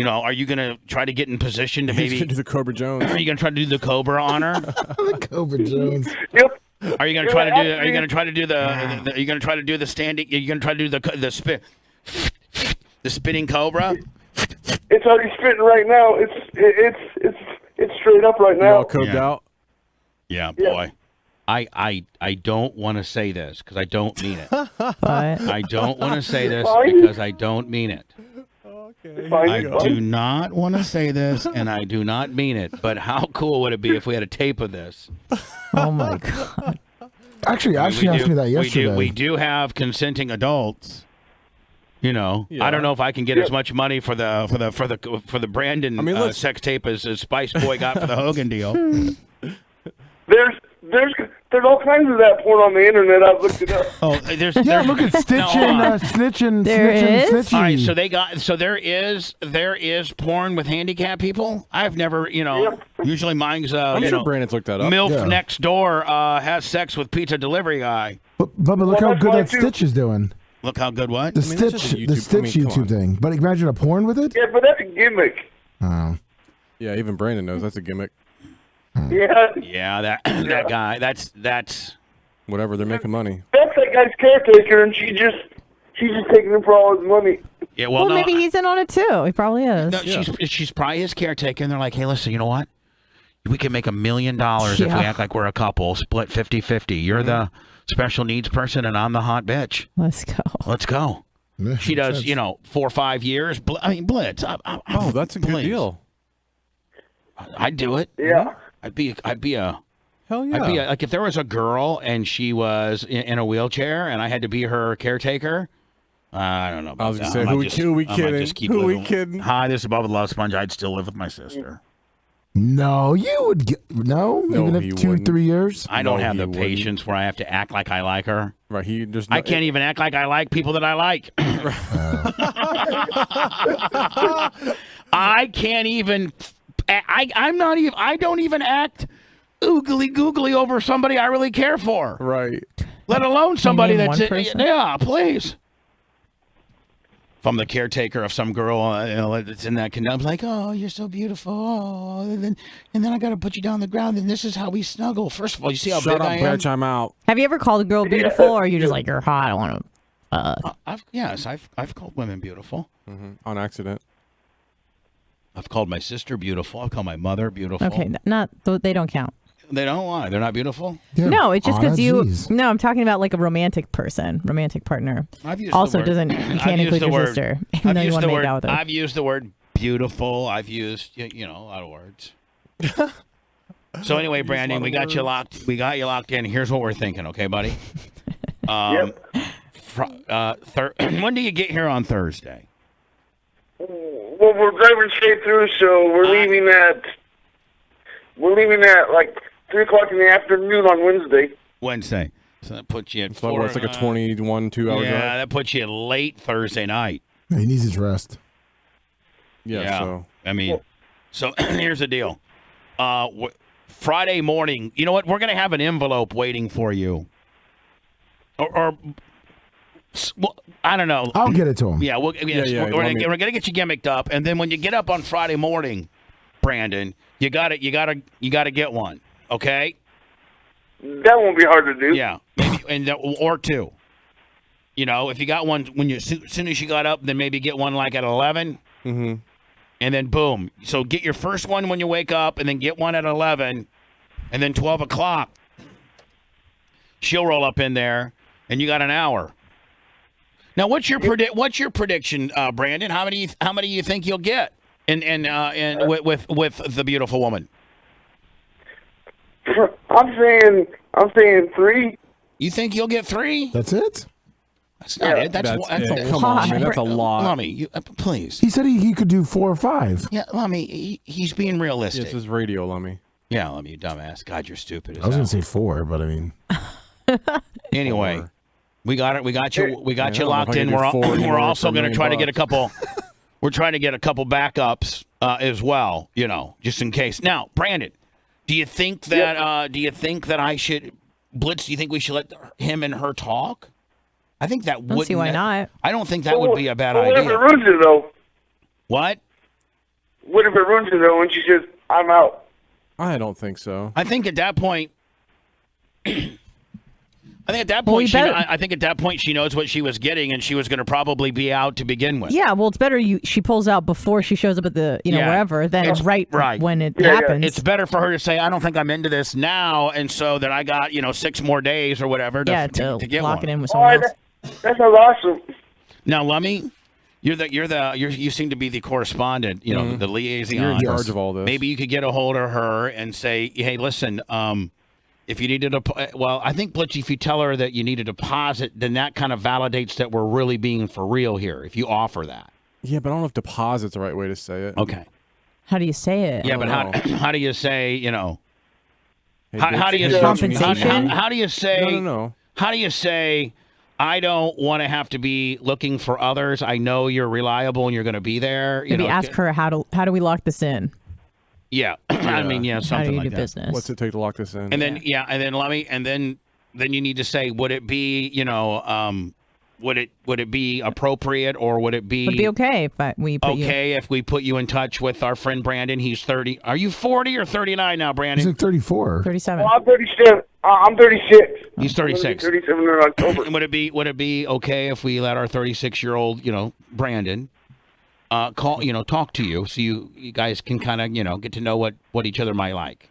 Are you going to try to get in position to maybe do the Cobra Jones? Are you going to try to do the Cobra on her? The Cobra Jones. Yep. Are you going to try to do? Are you going to try to do the? Are you going to try to do the standing? Are you going to try to do the spin? The spinning Cobra? It's already spitting right now. It's straight up right You now. all coked out? Yeah, boy. I don't want to say this because I don't mean it. I don't want to say this because I don't mean it. I do not want to say this, and I do not mean it. But how cool would it be if we had a tape of this? Oh my God. Actually, Ashley asked me that yesterday. We do have consenting adults. Yeah. I don't know if I can get as much money for the Brandon sex tape as Spice Boy got for the Hogan deal. There's all kinds of that porn on the internet. I've looked it up. Oh, look at snitching, snitching, There snitching, is? snitching. All right, so there is porn with handicapped people. I've never, usually mine's I'm sure Brandon's looked that up. MILF next door has sex with pizza delivery guy. Bubba, look how good that Stitch is doing. Look how good what? The that's just Stitch, a the YouTube- Stitch come on. YouTube thing. But imagine a porn with it. Yeah, but that's a gimmick. Oh. Yeah, even Brandon knows that's a gimmick. Yeah. Yeah, that guy. That's Whatever, they're making money. That's that guy's caretaker, and she's just taking him for all his money. Yeah, Well, no, maybe he's in on it too. He probably is. No, she's probably his caretaker, and they're like, hey, listen, you know what? We can make $1 million if we act like we're a couple, split 50-50. You're the special needs person, and I'm the hot bitch. Let's go. Let's go. Yeah, She makes does, sense. 4 or 5 years. Blitz. Oh, that's a good please. deal. I'd do it. Yeah. I'd be a. Hell yeah. I'd be like if there was a girl and she was in a wheelchair and I had to be her caretaker. I don't know. About I was gonna that. say, I might who we just- kidding? I might just keep Who we living- kidding? Hi, this is Bubba the Love Sponge. I'd still live with my sister. No, you would get No, even he if 2 or wouldn't. 3 years. I don't No, have he the wouldn't. patience where I have to act like I like her. Right, he just. I can't even act like I like people that I like. I can't even. I'm not even. I don't even act oogly googly over somebody I really care for. Right. Let alone somebody name that's one person? yeah, please. If I'm the caretaker of some girl that's in that condition, I'm like, oh, you're so beautiful. Oh, and then I got to put you down on the ground, and this is how we snuggle. First of all, you see how Shut big up, I am? bitch, I'm out. Have you ever called a girl beautiful, or are you just like, you're hot, I want to I've called women beautiful. On accident. I've called my sister beautiful. I've called my mother beautiful. Okay, not they don't count. They don't want. They're not beautiful. Yeah, No, it's just because Anna, you. geez. No, I'm talking about like a romantic person, romantic partner. I've used Also, the word, doesn't you I've can't used include the your word, sister, I've even though you used want the to make word. out with her. I've used the word beautiful. I've used a lot of words. So anyway, Brandon, we got you locked. We got you locked in. Here's what we're thinking, okay, buddy? Yep. When do you get here on Thursday? Well, we're driving straight through, so we're leaving at like 3:00 in the afternoon on Wednesday. Wednesday. So that puts you at So it's like a 21, 2 hour yeah, drive. that puts you late Thursday night. He needs his rest. Yeah. So I mean, so here's the deal. Friday morning, you know what? We're going to have an envelope waiting for you. Or well, I don't know. I'll get it to him. Yeah, we're going to get you gimmicked up, and then when you get up on Friday morning, Brandon, you got to get one, okay? That won't be hard to do. Yeah, maybe, or two. You know, if you got one as soon as you got up, then maybe get one like at 11. Mm-hmm. And then boom. So get your first one when you wake up, and then get one at 11, and then 12 o'clock. She'll roll up in there, and you got an hour. Now, what's your prediction, Brandon? How many you think you'll get? And with the beautiful woman. I'm saying 3. You think you'll get 3? That's it? That's not it. That's it. Come on, man. That's a lot. Lummy, please. He said he could do 4 or 5. Yeah, Lummy, he's being realistic. This is radio, Lummy. Yeah, Lummy, you dumbass. God, you're stupid. I was going to say 4, but I mean. Anyway, 4. we got it. We got you locked in. We're also going to try to get a couple. We're trying to get a couple backups as well. You know, just in case. Now, Brandon, do you think that? Do you think that I should Blitz? Do you think we should let him and her talk? I think that would. See why not? I don't think that would be a bad What idea. if it ruins it though? What? What if it ruins it though? When she says, "I'm out." I don't think so. I think at that point. I think at that point she knows what she was getting, and she was going to probably be out to begin with. Yeah, well, it's better she pulls out before she shows up at the wherever than right when it happens. It's better for her to say, "I don't think I'm into this now," and so that I got 6 more days or whatever to get lock one. it in with someone else. That sounds awesome. Now, Lummy, you seem to be the correspondent, the liaison. You're in charge of all this. Maybe you could get a hold of her and say, "Hey, listen, if you needed I think, Blitzy, if you tell her that you need a deposit, then that kind of validates that we're really being for real here, if you offer that." Yeah, but I don't know if deposit's the right way to say it. Okay. How do you say it? Yeah, but how do you say, Hey, how do you say compensation? How do you say No. How do you say, "I don't want to have to be looking for others. I know you're reliable and you're going to be there." Maybe ask her how do we lock this in? Yeah. I mean, something how do you like do that. business? What's it take to lock this in? And then then you need to say, would it be, would it be appropriate, or would it be okay if we put if we put you in touch with our friend Brandon? He's 30. Are you 40 or 39 now, Brandon? He's like 34. 37. Well, I'm 37. I'm 36. He's 36. 37 in October. Would it be okay if we let our 36-year-old, Brandon, talk to you, so you guys can kind of, get to know what each other might like?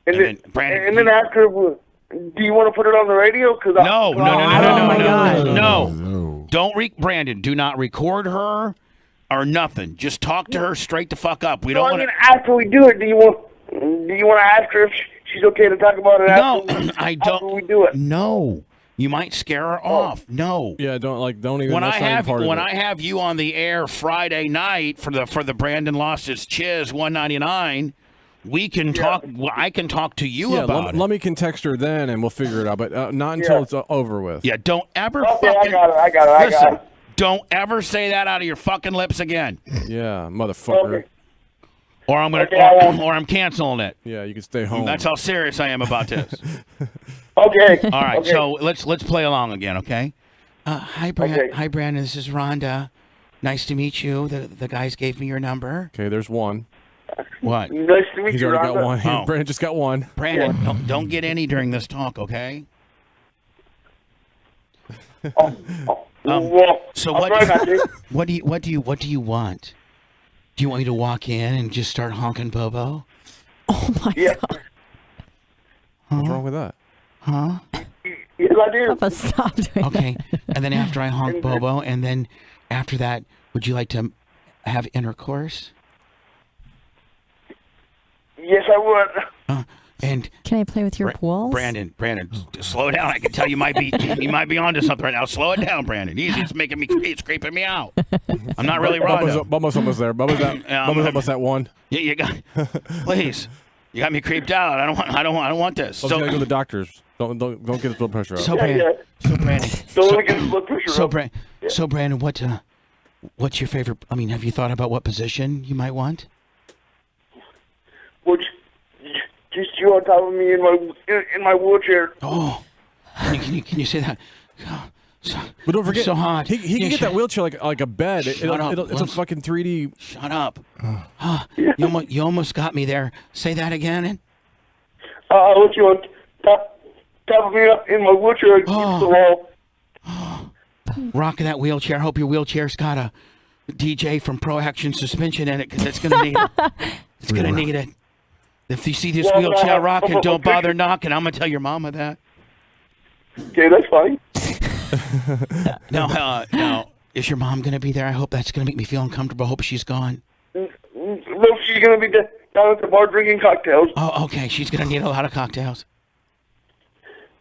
And then Brandon, and then ask her, do you want to put it on the radio? No. Don't Brandon, do not record her or nothing. Just talk to her straight the fuck up. We don't want to. After we do it, do you want to ask her if she's okay to talk about it? I don't. After we do it. No. You might scare her off. No. Yeah, don't even. When I I have you on the air Friday night for the Brandon lost his chiz 199, we can talk. I can talk to you about it. Let me can text her then, and we'll figure it out. But not until it's over with. Yeah, don't ever. Okay, I got it. Listen, don't ever say that out of your fucking lips again. Yeah, motherfucker. Okay. Or I'm gonna, or I'm canceling it. Yeah, you can stay home. That's how serious I am about this. Okay. All right, okay. so let's play along again, okay? Hi, Okay. Hi, Brandon. This is Rhonda. Nice to meet you. The guys gave me your number. Okay, there's one. What? Nice to meet He's you, already Rhonda. got one. Oh. Brandon just got one. Brandon, don't get any during this talk, okay? Well, So I'll try not to. what do you want? Do you want me to walk in and just start honking Bobo? Oh my Yeah. god. What's wrong with that? Huh? Yes, I do. Bubba, stop doing Okay. And then after I honk Bobo, and then after that, would you like to have intercourse? Yes, I would. And Can I play with your balls? Brandon, slow down. I can tell you might be onto something right now. Slow it down, Brandon. Easy. It's creeping me out. I'm not really raw. Bubba's almost there. Bubba's almost at one. Yeah, you got. Please, you got me creeped out. I don't want this. So gotta go to the doctors. Don't get his blood pressure up. So Brandon. Don't let get his blood pressure up. So Brandon, what's your favorite? I mean, have you thought about what position you might want? Well, just you on top of me in my wheelchair. Oh, can you say that? Oh, but don't forget, so hot. He can get that wheelchair like a bed. It's a fucking 3D. Shut up. You almost got me there. Say that again. I'll let you on top of me up in my wheelchair against the wall. Rocking that wheelchair. Hope your wheelchair's got a DJ from Pro Action Suspension in it, because it's gonna need it. It's gonna need it. If you see this wheelchair rocking, don't bother knocking. I'm gonna tell your mama that. Okay, that's fine. Now, is your mom gonna be there? I hope that's gonna make me feel uncomfortable. I hope she's gone. No, she's gonna be down at the bar drinking cocktails. Oh, okay. She's gonna need a lot of cocktails.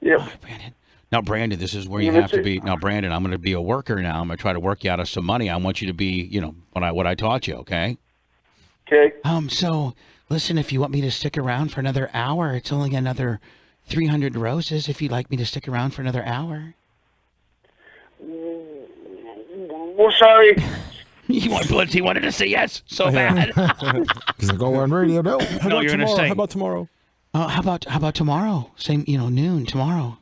Yep. Oh, Brandon. Now, Brandon, this is where you have to be. Now, Brandon, I'm gonna be a worker now. I'm gonna try to work you out of some money. I want you to be, what I taught you. Okay. Okay. So listen, if you want me to stick around for another hour, it's only another 300 roses. If you'd like me to stick around for another hour. Well, sorry. He wanted to say yes so bad. He's like, oh, on radio, no. No, you're gonna say. How about tomorrow? How about tomorrow? Same, noon tomorrow.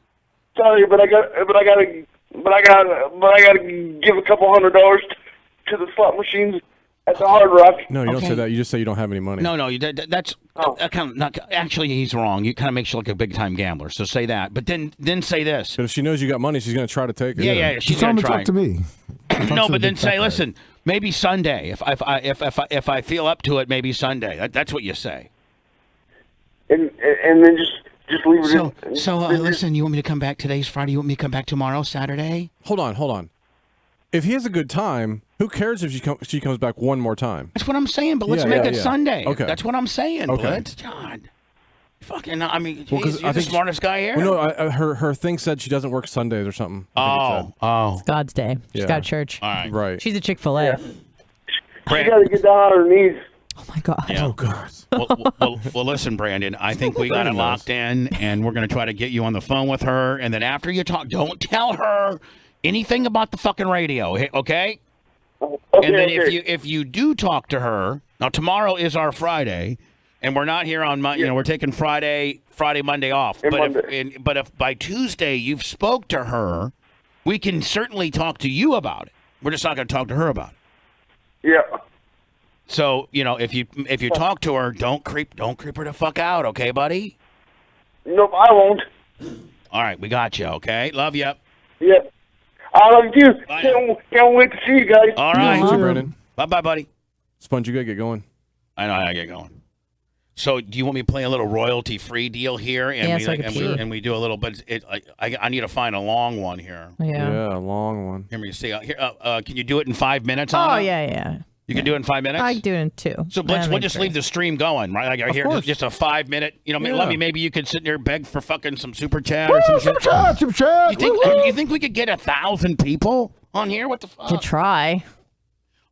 Sorry, but I gotta give a couple $100 to the slot machines at the Hard Rock. No, you don't say that. You just say you don't have any money. No, that's kind of not. Actually, he's wrong. You kind of makes you look like a big time gambler. So say that, but then say this. But if she knows you got money, she's gonna try to take it. Yeah, she's gonna try. Talk to me. No, but then say, listen, maybe Sunday. If I feel up to it, maybe Sunday. That's what you say. And then just leave it. So listen, you want me to come back? Today's Friday. You want me to come back tomorrow, Saturday? Hold on. If he has a good time, who cares if she comes back one more time? That's what I'm saying. But let's make it Sunday. Okay. That's what I'm saying. Okay. Blitz. John. Fucking. I mean, Well, you're the smartest guy here. Well, no, her thing said she doesn't work Sundays or something. It's God's day. She's got church. All right. Right. She's a Chick-fil-A. Yeah. She gotta get down on her knees. Oh my God. Yeah. Oh, God. Well, listen, Brandon. I think we got it locked in, and we're going to try to get you on the phone with her. And then after you talk, don't tell her anything about the fucking radio, okay? Okay, and then if you do talk to her, now tomorrow is our Friday, and we're not here on Monday. We're taking Friday, Monday off. But if by Tuesday you've spoke to her, we can certainly talk to you about it. We're just not going to talk to her about it. Yeah. So, if you talk to her, don't creep her the fuck out, okay, buddy? Nope, I won't. All right, we got you, okay? Love you. Yep. I love you. Can't wait to see you guys. All right. See you, Brandon. Bye, buddy. Sponge, you gotta get going. I know how to get going. So, do you want me to play a little royalty-free deal here? And we do a little, but I need to find a long one here. Yeah. A long one. Here, me see. Here, can you do it in 5 minutes? Oh, Anna? yeah. You can do it in 5 minutes? I can do it in 2. So we'll just leave the stream going, right? Like I hear just a 5 minute. Maybe you could sit there and beg for fucking some super chat or some shit. Super chat. You think we could get 1,000 people on here? What the fuck? Could try.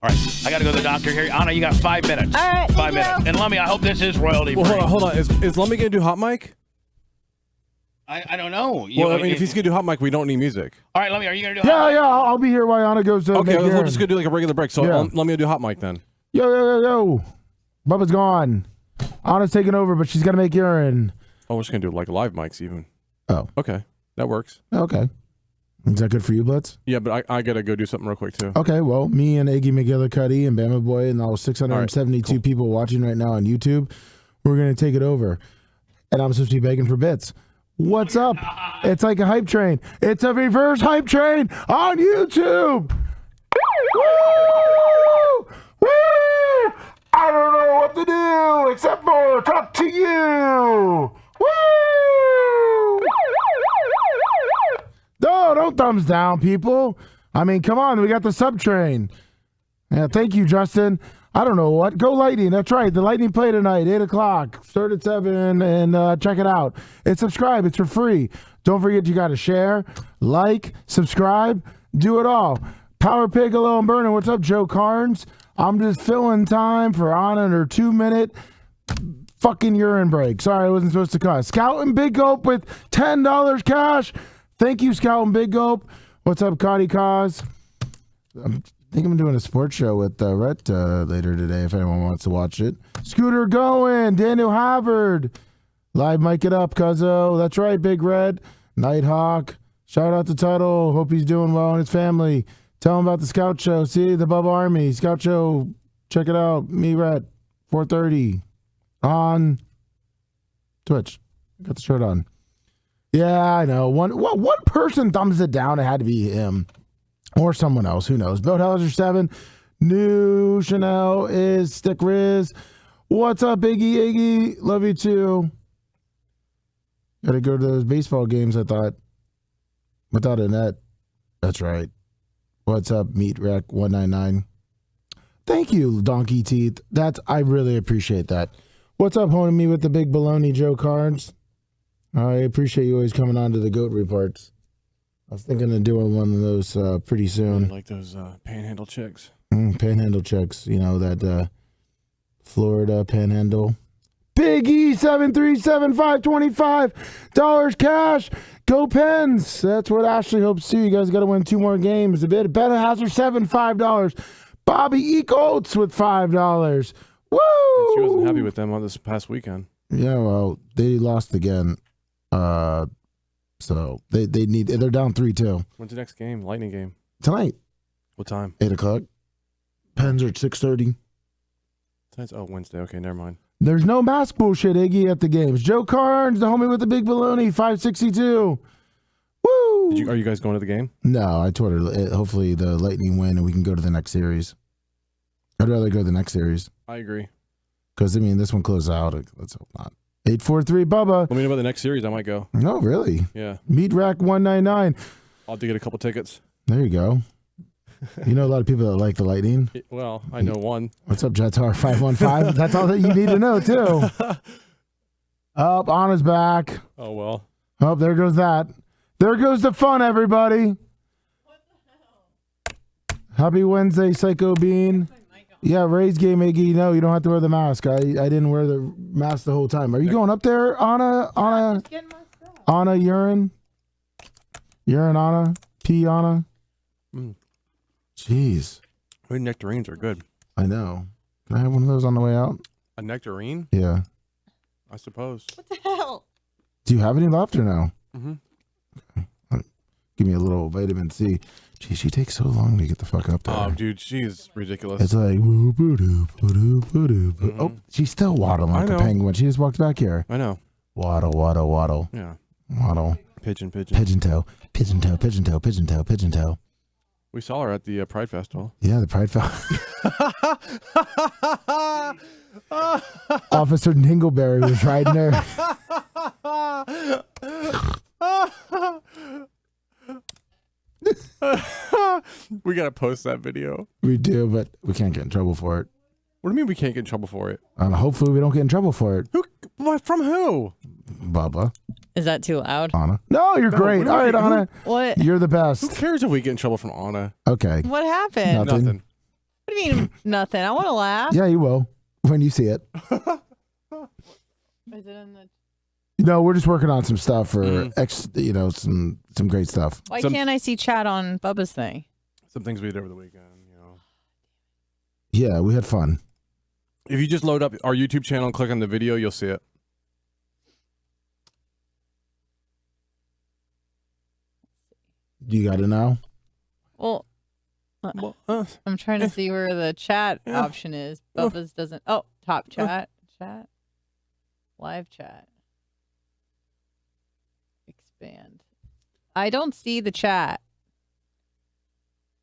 All right, I got to go to the doctor here. Anna, you got 5 minutes. All right, 5 minutes. And Lummy, I hope this is royalty free. Well, hold on. Is Lummy gonna do hot mic? I don't know. If he's gonna do hot mic, we don't need music. All right, Lummy, are you gonna do hot mic? Yeah, I'll be here while Anna goes to Okay, make we're just gonna do like a regular break. So let me do hot mic then. Yo. Bubba's gone. Anna's taking over, but she's got to make urine. Oh, we're just going to do like live mics even. Oh. Okay. That works. Okay. Is that good for you, Blitz? Yeah, but I got to go do something real quick too. Okay, well, me and Iggy McGillicuddy and Bama Boy and all 672 people watching right now on YouTube, we're going to take it over. And I'm supposed to be begging for bits. What's up? It's like a hype train. It's a reverse hype train on YouTube. Woo! I don't know what to do except for talk to you. Woo! thumbs down, people. I mean, come on. We got the sub train. Yeah, thank you, Justin. I don't know what. Go Lightning. That's right. The Lightning play tonight, 8 o'clock. Start at 7 and check it out. And subscribe. It's for free. Don't forget you got to share, like, subscribe, do it all. Power Piccolo and Burner. What's up, Joe Carnes? I'm just filling time for Anna and her 2-minute fucking urine break. Sorry, I wasn't supposed to cut. Scout and Big Gulp with $10 cash. Thank you, Scout and Big Gulp. What's up, Cotty Cause? I think I'm doing a sports show with Rhett later today if anyone wants to watch it. Scooter Going, Daniel Havard. Live mic it up, cuzzo. That's right, Big Red. Nighthawk. Shout out to Tuttle. Hope he's doing well and his family. Tell him about the Scout Show. See, the Bubba Army. Scout Show. Check it out. Me, Rhett. 4:30 on Twitch. Got the shirt on. Yeah, I know. One person thumbs it down. It had to be him. Or someone else. Who knows? Bill Helliser 7. New Chanel is Stick Riz. What's up, Iggy? Love you too. Gotta go to those baseball games, I thought. Without a net. That's right. What's up, Meat Wreck 199? Thank you, Donkey Teeth. I really appreciate that. What's up, honing me with the big baloney, Joe Carnes? I appreciate you always coming on to the goat reports. I was thinking of doing one of those pretty soon. Like those panhandle chicks. Panhandle chicks, you know, that Florida panhandle. Big E 7375 $25 cash. Go Pens. That's what Ashley hopes too. You guys got to win 2 more games. A bit. Beta Hazard 7 $5. Bobby Ecotes with $5. Woo! She wasn't happy with them on this past weekend. Yeah, well, they lost again. So they're down 3-2. When's the next game? Lightning game. Tonight. What time? 8 o'clock. Pens are at 6:30. Tonight's Wednesday. Okay, never mind. There's no mask bullshit, Iggy, at the games. Joe Carnes, the homie with the big baloney, 562. Woo! Are you guys going to the game? No, I told her hopefully the Lightning win and we can go to the next series. I'd rather go to the next series. I agree. Because, I mean, this one closes out. Let's hope not. 843 Bubba. Let me know about the next series. I might go. No, really? Yeah. Meat Rack 199. I'll have to get a couple tickets. There you go. You know a lot of people that like the Lightning. Well, I know one. What's up, Jetar 515? That's all that you need to know, too. Up, Anna's back. Oh, well. Oh, there goes that. There goes the fun, everybody. What the hell? Happy Wednesday, Psycho Bean. Yeah, Ray's game, Iggy. No, you don't have to wear the mask. I didn't wear the mask the whole time. Are you going up there, Anna? Anna, urine? Urine, Anna? Pee, Anna? Jeez. Those nectarines are good. I know. Can I have one of those on the way out? A nectarine? Yeah. I suppose. What the hell? Do you have any left or no? Mm-hmm. Okay. Give me a little vitamin C. Gee, she takes so long to get the fuck up there. Oh, dude, she is ridiculous. It's like, oh, she's still waddling like a penguin. She just walked back here. I know. Waddle, waddle, waddle. Yeah. Waddle. Pigeon. Pigeon toe. Pigeon toe, pigeon toe, pigeon toe, pigeon toe. We saw her at the Pride Festival. Yeah, the Pride Festival. Officer Dingleberry was riding her. We gotta post that video. We do, but we can't get in trouble for it. What do you mean we can't get in trouble for it? Hopefully we don't get in trouble for it. From who? Bubba. Is that too loud? Anna. No, you're great. All right, Anna. What? You're the best. Who cares if we get in trouble from Anna? Okay. What happened? Nothing. What do you mean nothing? I want to laugh. Yeah, you will when you see it. Is it in the... No, we're just working on some stuff for some great stuff. Why can't I see chat on Bubba's thing? Some things we did over the weekend, Yeah, we had fun. If you just load up our YouTube channel and click on the video, you'll see it. You got it now? Well, I'm trying to see where the chat option is. Bubba's doesn't. Oh, top chat. Chat. Live chat. Expand. I don't see the chat.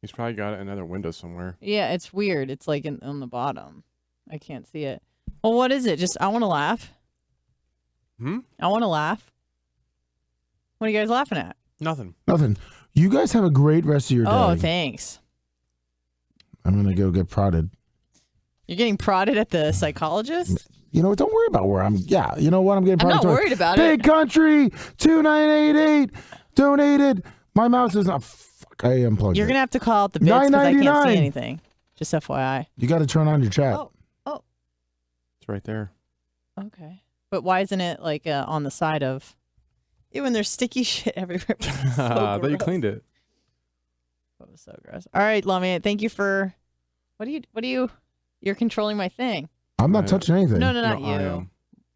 He's probably got it in another window somewhere. Yeah, it's weird. It's like on the bottom. I can't see it. Well, what is it? Just I want to laugh. I want to laugh. What are you guys laughing at? Nothing. You guys have a great rest of your day. Oh, thanks. I'm going to go get prodded. You're getting prodded at the psychologist? You know what? Don't worry about where I'm. Yeah, you know what? I'm getting I'm prodded. not worried about Big it. Country 2988 donated. My mouse is not. Fuck, I unplugged You're it. going to have to call out the bits because I can't $9.99. see anything. Just FYI. You got to turn on your chat. Oh. It's right there. Okay. But why isn't it like on the side of... Even there's sticky shit everywhere. So I thought you gross. cleaned it. That was so gross. All right, Lummy, thank you for... What do you... You're controlling my thing. I'm not touching anything. No, not I you.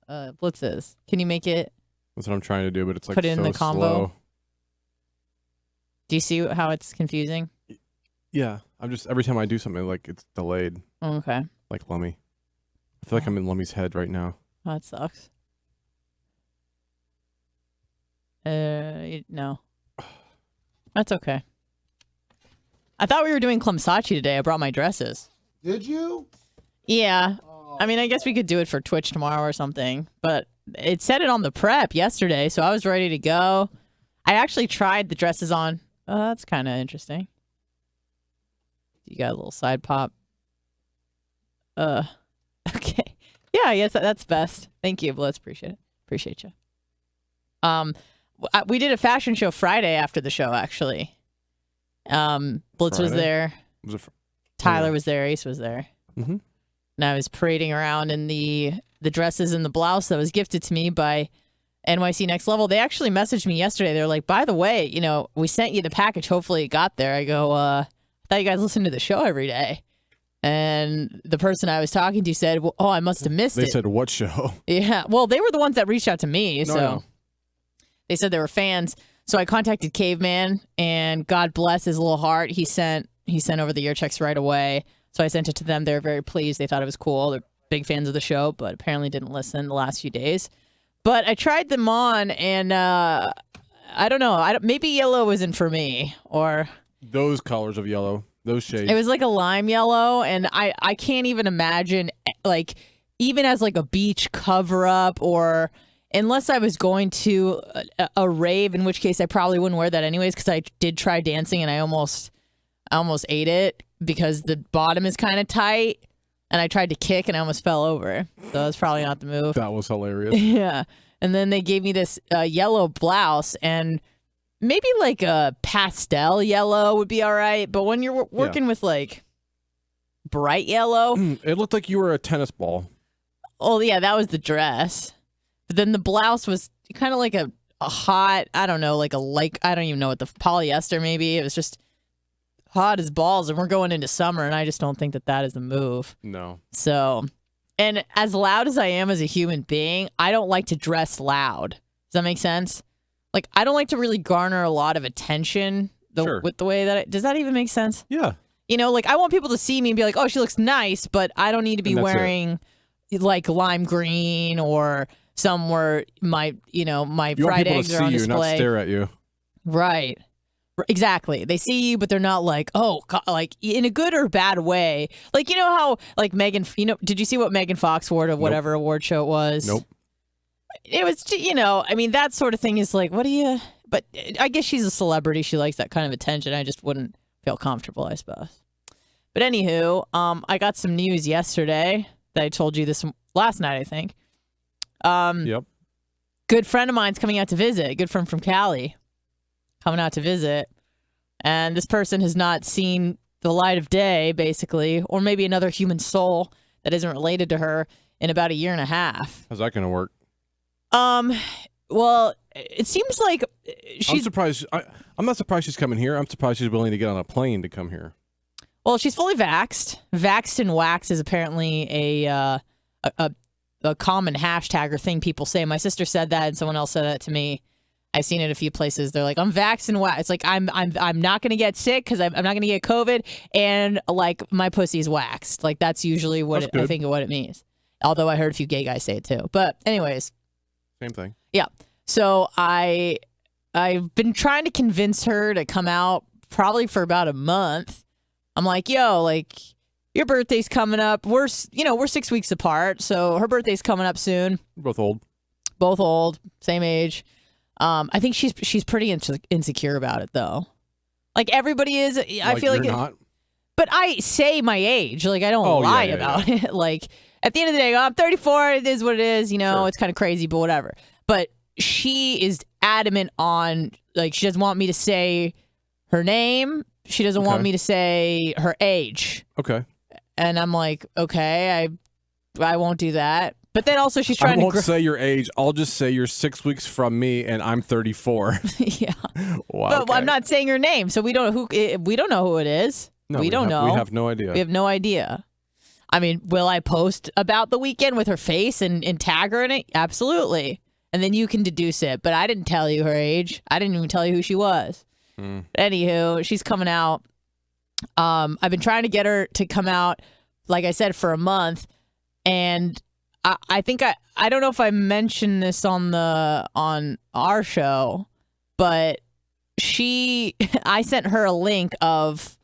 am. Blitz is. Can you make it... That's what I'm trying to do, but it's like Put it in so the combo? slow. Do you see how it's confusing? Yeah, I'm just every time I do something, like it's delayed. Oh, okay. Like Lummy. I feel like I'm in Lummy's head right now. Oh, that sucks. No. That's okay. I thought we were doing Klemsachi today. I brought my dresses. Did you? Yeah. I mean, I guess we could do it for Twitch tomorrow or something, but it said it on the prep yesterday, so I was ready to go. I actually tried the dresses on. Oh, that's kind of interesting. You got a little side pop. Okay. Yeah, I guess that's best. Thank you, Blitz. Appreciate it. Appreciate you. We did a fashion show Friday after the show, actually. Blitz was Friday? there. Was it Tyler was there. Ace was there. Mm-hmm. And I was parading around in the dresses and the blouse that was gifted to me by NYC Next Level. They actually messaged me yesterday. They're like, by the way, you know, we sent you the package. Hopefully it got there. I go, I thought you guys listened to the show every day. And the person I was talking to said, well, I must have missed it. They said, what show? Yeah. Well, they were the ones that reached out to me. No, so no. they said they were fans. So I contacted Caveman, and God bless his little heart. He sent over the ear checks right away. So I sent it to them. They were very pleased. They thought it was cool. They're big fans of the show, but apparently didn't listen the last few days. But I tried them on, and I don't know. Maybe yellow isn't for me, or Those colors of yellow, those shades. it was like a lime yellow, and I can't even imagine, like, even as like a beach cover up, or unless I was going to a rave, in which case I probably wouldn't wear that anyways, because I did try dancing and I almost ate it because the bottom is kind of tight, and I tried to kick and I almost fell over. So that's probably not the move. That was hilarious. Yeah. And then they gave me this yellow blouse, and maybe like a pastel yellow would be all right. But when you're working with like bright yellow. It looked like you were a tennis ball. Oh, yeah, that was the dress. But then the blouse was kind of like a hot, I don't know, I don't even know what the polyester maybe. It was just hot as balls, and we're going into summer, and I just don't think that is the move. No. So, and as loud as I am as a human being, I don't like to dress loud. Does that make sense? Like, I don't like to really garner a lot of attention with the way that does that even make sense? Yeah. You know, like, I want people to see me and be like, oh, she looks nice, but I don't need to be wearing like lime green or somewhere my fried eggs are on display. You want people to see you, not stare at you. Right. Exactly. They see you, but they're not like, oh, like in a good or bad way. Like, you know how like Megan, did you see what Megan Fox wore to whatever award show it was? Nope. It was, I mean, that sort of thing is like, what do you, but I guess she's a celebrity. She likes that kind of attention. I just wouldn't feel comfortable, I suppose. But anywho, I got some news yesterday that I told you this last night, I think. Yep. Good friend of mine's coming out to visit. Good friend from Cali coming out to visit. And this person has not seen the light of day, basically, or maybe another human soul that isn't related to her in about a year and a half. How's that going to work? Well, it seems like I'm surprised. I'm not surprised she's coming here. I'm surprised she's willing to get on a plane to come here. Well, she's fully vaxxed. Vaxxed and waxed is apparently a common hashtag or thing people say. My sister said that, and someone else said that to me. I've seen it a few places. They're like, I'm vaxxed and waxed. It's like I'm not gonna get sick because I'm not gonna get COVID, and like my pussy's waxed. Like that's usually what I think of what it means. Although I heard a few gay guys say it too. But anyways, same thing. Yeah. So I've been trying to convince her to come out probably for about a month. I'm like, yo, like your birthday's coming up. We're 6 weeks apart, so her birthday's coming up soon. We're both old. Same age. I think she's pretty insecure about it though. Like everybody is. I feel like. You're not? But I say my age. Like I don't lie about it. Like at the end of the day, I'm 34. It is what it is. It's kind of crazy, but whatever. But she is adamant on, like, she doesn't want me to say her name. She doesn't want me to say her age. Okay. And I'm like, okay, I won't do that. But then also she's trying I won't to say your age. I'll just say you're 6 weeks from me, and I'm 34. Yeah. Wow. But I'm not saying her name, so we don't know who it is. No, we don't know. We have no idea. We have no idea. I mean, will I post about the weekend with her face and tag her in it? Absolutely. And then you can deduce it. But I didn't tell you her age. I didn't even tell you who she was. Anywho, she's coming out. I've been trying to get her to come out, like I said, for a month. And I think I don't know if I mentioned this on our show, but I sent her a link of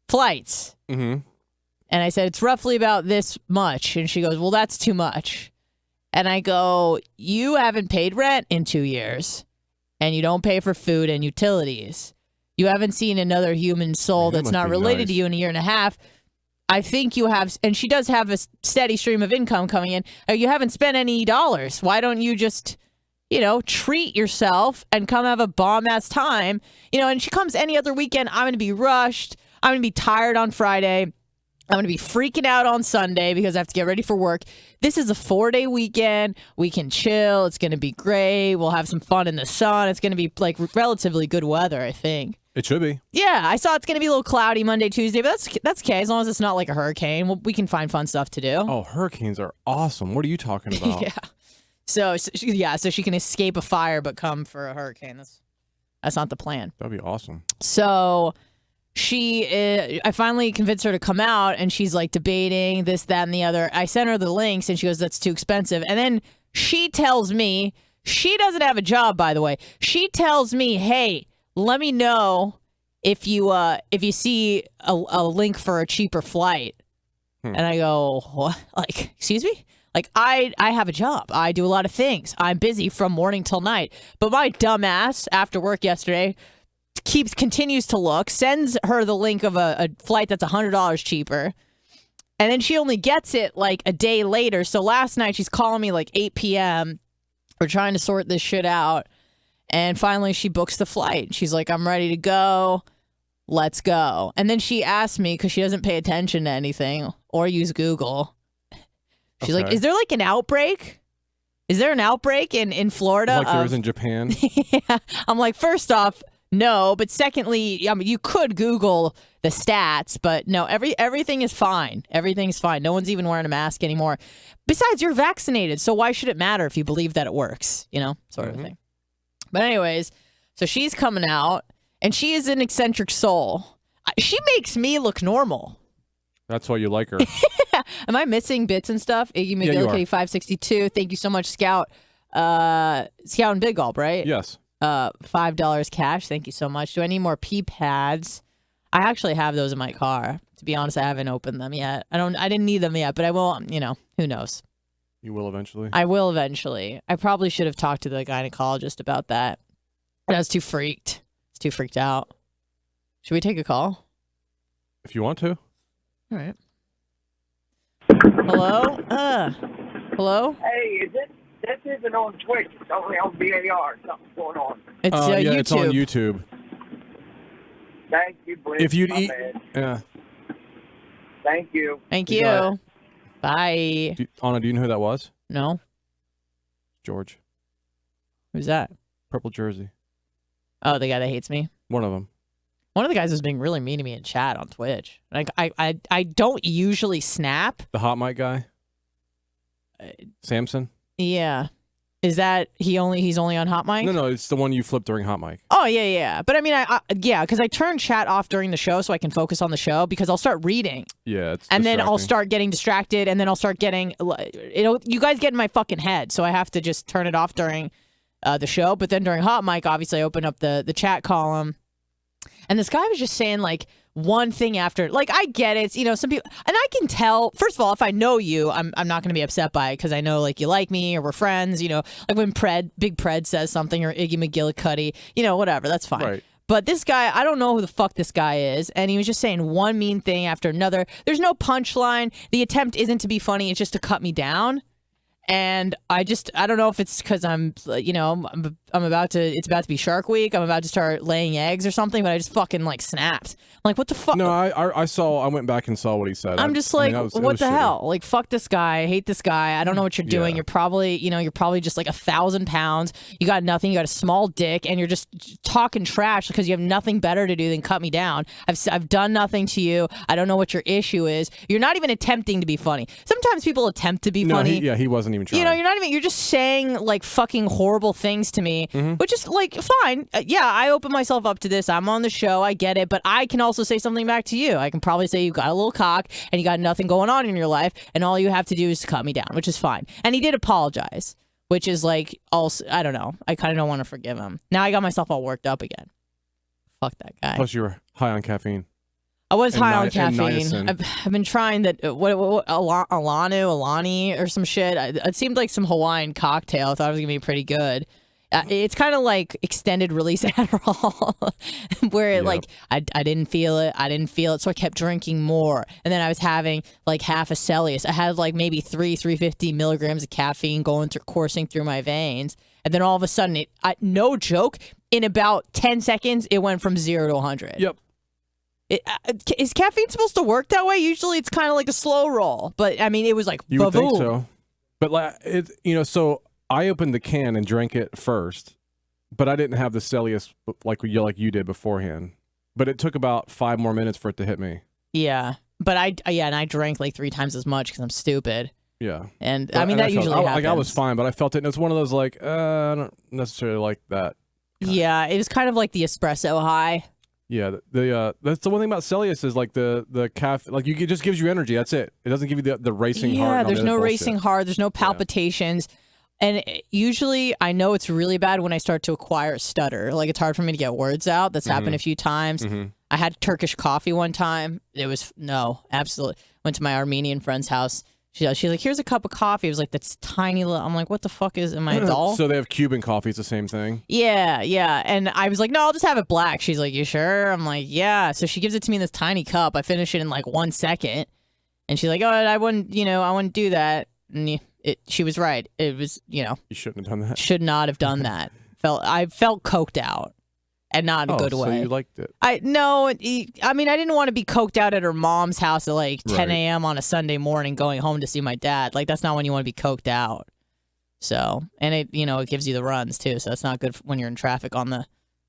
flights. Mm-hmm. And I said, it's roughly about this much. And she goes, well, that's too much. And I go, you haven't paid rent in 2 years. And you don't pay for food and utilities. You haven't seen another human soul that's not related to you in a year and a half. I think you have, and she does have a steady stream of income coming in. You haven't spent any dollars. Why don't you just, treat yourself and come have a bomb-ass time? And she comes any other weekend, I'm going to be rushed. I'm going to be tired on Friday. I'm going to be freaking out on Sunday because I have to get ready for work. This is a 4-day weekend. We can chill. It's going to be great. We'll have some fun in the sun. It's going to be like relatively good weather, I think. It should be. Yeah, I saw it's going to be a little cloudy Monday, Tuesday, but that's okay as long as it's not like a hurricane. We can find fun stuff to do. Oh, hurricanes are awesome. What are you talking about? Yeah. So she can escape a fire but come for a hurricane. That's not the plan. That'd be awesome. So I finally convinced her to come out, and she's like debating this, that, and the other. I sent her the links, and she goes, that's too expensive. And then she tells me, she doesn't have a job, by the way. She tells me, hey, let me know if you see a link for a cheaper flight. And I go, what? Like, excuse me? Like, I have a job. I do a lot of things. I'm busy from morning till night. But my dumb ass, after work yesterday, continues to look, sends her the link of a flight that's $100 cheaper. And then she only gets it like a day later. So last night she's calling me like 8 p.m. We're trying to sort this shit out. And finally she books the flight. She's like, I'm ready to go. Let's go. And then she asked me, because she doesn't pay attention to anything or use Google. She's like, is there like an outbreak? Is there an outbreak in Florida? Like there is in Japan? Yeah. I'm like, first off, no. But secondly, I mean, you could Google the stats, but no, everything is fine. Everything's fine. No one's even wearing a mask anymore. Besides, you're vaccinated, so why should it matter if you believe that it works? Sort of thing. But anyways, so she's coming out, and she is an eccentric soul. She makes me look normal. That's why you like her. Am I missing bits and stuff? Iggy McGillicuddy 562. Thank you so much, Scout. Scout and Big Gulp, right? Yes. $5 cash. Thank you so much. Do I need more pee pads? I actually have those in my car. To be honest, I haven't opened them yet. I didn't need them yet, but I will, who knows? You will eventually. I will eventually. I probably should have talked to the gynecologist about that. But I was too freaked. I was too freaked out. Should we take a call? If you want to. All right. Hello? Hello? Hey, this isn't on Twitch. It's only on VAR. Something's going on. It's YouTube. It's on YouTube. Thank you, Blitz. If you'd My eat, bad. yeah. Thank you. Thank you. Bye. Anna, do you know who that was? No. George. Who's that? Purple jersey. Oh, the guy that hates me? One of them. One of the guys was being really mean to me in chat on Twitch. Like I don't usually snap. The hot mic guy? Samson? Yeah. Is that he's only on hot mic? No, it's the one you flipped during hot mic. Oh, yeah. But I mean, because I turn chat off during the show so I can focus on the show, because I'll start reading. Yeah, it's and then I'll distracting. start getting distracted, and then I'll start getting, you guys get in my fucking head, so I have to just turn it off during the show. But then during hot mic, obviously I open up the chat column. And this guy was just saying like one thing after, like, I get it, some people, and I can tell, first of all, if I know you, I'm not going to be upset by it, because I know like you like me or we're friends, like when Big Pred says something, or Iggy McGillicuddy, whatever, that's fine. Right. But this guy, I don't know who the fuck this guy is. And he was just saying one mean thing after another. There's no punchline. The attempt isn't to be funny. It's just to cut me down. And I don't know if it's because I'm about to, it's about to be Shark Week. I'm about to start laying eggs or something, but I just fucking like snapped. I'm like, what the fuck? No, I went back and saw what he said. I'm just like, what the hell? Like, fuck this guy. I hate this guy. I don't know what you're doing. Yeah. You're probably just like 1,000 pounds. You got nothing. You got a small dick, and you're just talking trash because you have nothing better to do than cut me down. I've done nothing to you. I don't know what your issue is. You're not even attempting to be funny. Sometimes people attempt to be funny. He wasn't even trying. You're just saying like fucking horrible things to me, which is like fine. Yeah, I open myself up to this. I'm on the show. I get it. But I can also say something back to you. I can probably say you got a little cock and you got nothing going on in your life, and all you have to do is to cut me down, which is fine. And he did apologize, which is like also, I don't know. I kind of don't want to forgive him. Now I got myself all worked up again. Fuck that guy. Plus, you were high on caffeine. I was high on caffeine. I've been trying that. What Alani or some shit. It seemed like some Hawaiian cocktail. I thought it was gonna be pretty good. It's kind of like extended release Adderall, where it like I didn't feel it, so I kept drinking more, and then I was having like half a Celsius. I had like maybe 350 milligrams of caffeine coursing through my veins, and then all of a sudden, no joke, in about 10 seconds, it went from 0 to 100. Yep. Is caffeine supposed to work that way? Usually it's kind of like a slow roll, but I mean, it was like you would think so. But like so I opened the can and drank it first, but I didn't have the Celsius like you did beforehand. But it took about 5 more minutes for it to hit me. Yeah, but I drank like 3 times as much because I'm stupid. Yeah, and I mean that usually happens. Like I was fine, but I felt it. And it's one of those like I don't necessarily like that. Yeah, it was kind of like the espresso high. Yeah, that's the one thing about Celsius is like the caffeine, like it just gives you energy. That's it. It doesn't give you the racing heart. Yeah, there's no racing heart. There's no palpitations. Yeah. And usually I know it's really bad when I start to acquire a stutter. Like it's hard for me to get words out. That's happened a few times. I had Turkish coffee one time. It was, no, absolutely. Went to my Armenian friend's house. She's like, here's a cup of coffee. It was like, that's tiny little. I'm like, what the fuck am I a doll? So they have Cuban coffee. It's the same thing. Yeah. And I was like, no, I'll just have it black. She's like, you sure? I'm like, yeah. So she gives it to me in this tiny cup. I finish it in like 1 second. And she's like, oh, I wouldn't do that. And she was right. It was, You shouldn't have done that. Should not have done that. I felt coked out. And not in a good way. So you liked it? I mean, I didn't want to be coked out at her mom's house at like 10 a.m. on a Sunday morning going home to see my dad. Like, that's not when you want to be coked out. So, and it gives you the runs too. So it's not good when you're in traffic on the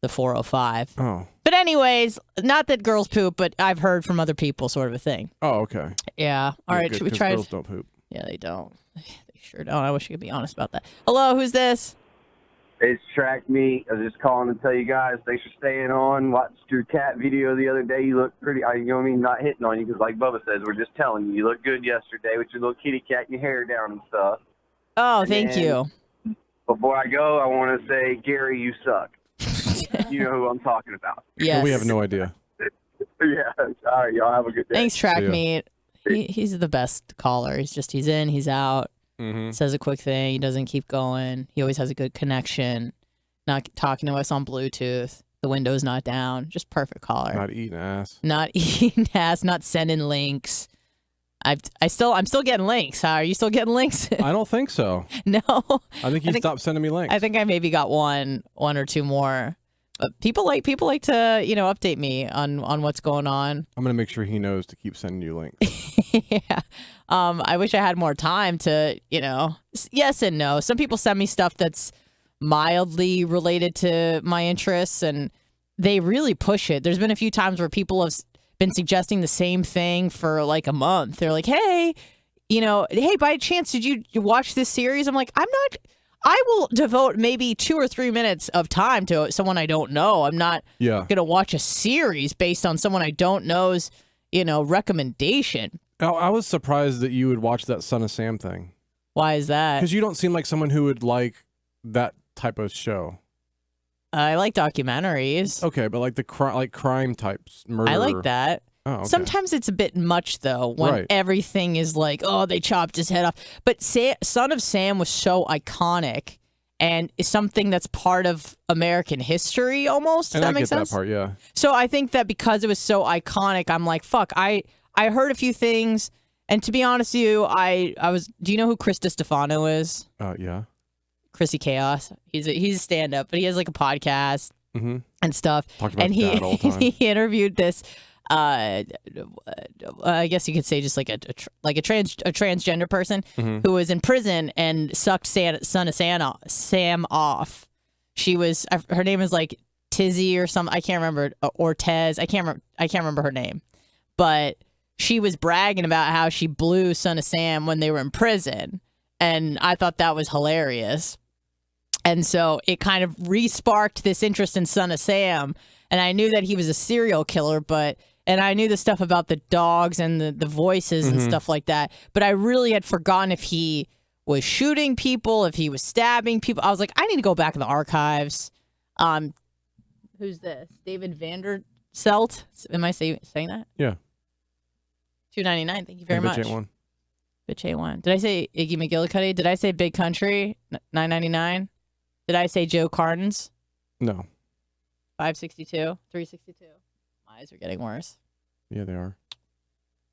405. Oh. But anyways, not that girls poop, but I've heard from other people sort of a thing. Oh, okay. Yeah. All right. Should we try? Girls don't poop. Yeah, they don't. They sure don't. I wish I could be honest about that. Hello, who's this? It's Track Me. I was just calling to tell you guys, thanks for staying on. Watched your cat video the other day. You look pretty, not hitting on you because like Bubba says, we're just telling you. You look good yesterday with your little kitty cat and your hair down and stuff. Oh, thank you. Before I go, I want to say, Gary, you suck. You know who I'm talking about. Yes. We have no idea. Yeah. All right, y'all have a good day. Thanks, Track Me. He's the best caller. He's in, he's out. Says a quick thing. He doesn't keep going. He always has a good connection. Not talking to us on Bluetooth. The window's not down. Just perfect caller. Not eating ass. Not eating ass. Not sending links. I'm still getting links. Are you still getting links? I don't think so. No. I think he stopped sending me links. I think I maybe got one or two more. But people like to update me on what's going on. I'm gonna make sure he knows to keep sending you links. Yeah. I wish I had more time to, yes and no. Some people send me stuff that's mildly related to my interests, and they really push it. There's been a few times where people have been suggesting the same thing for like a month. They're like, hey, by chance, did you watch this series? I'm like, I will devote maybe 2 or 3 minutes of time to someone I don't know. I'm not going to watch a series based on someone I don't know's, recommendation. I was surprised that you would watch that Son of Sam thing. Why is that? Because you don't seem like someone who would like that type of show. I like documentaries. Okay, but like the crime types, murder. I like that. Oh, okay. Sometimes it's a bit much though when everything is like, oh, they chopped his head off. But Son of Sam was so iconic, and is something that's part of American history almost. And Does that I make get sense? that part, yeah. So I think that because it was so iconic, I'm like, fuck, I heard a few things, and to be honest with you, I was. Do you know who Chris DiStefano is? Yeah. Chrissy Chaos. He's a stand-up, but he has like a podcast and stuff. Talk about And that all the time. he interviewed this. I guess you could say just like a transgender person who was in prison and sucked son of Sam off. She was, her name is like Tizzy or something. I can't remember, Ortez. I can't remember her name, but she was bragging about how she blew Son of Sam when they were in prison, and I thought that was hilarious. And so it kind of re-sparked this interest in Son of Sam, and I knew that he was a serial killer, and I knew the stuff about the dogs and the voices and stuff like that, but I really had forgotten if he was shooting people, if he was stabbing people. I was like, I need to go back in the archives. Who's this? David Vanderselt? Am I saying that? Yeah. $2.99. Thank you very much. Bitch ain't one. Bitch ain't one. Did I say Iggy McGillicuddy? Did I say Big Country? $9.99. Did I say Joe Cardens? No. $5.62. $3.62. My eyes are getting worse. Yeah, they are.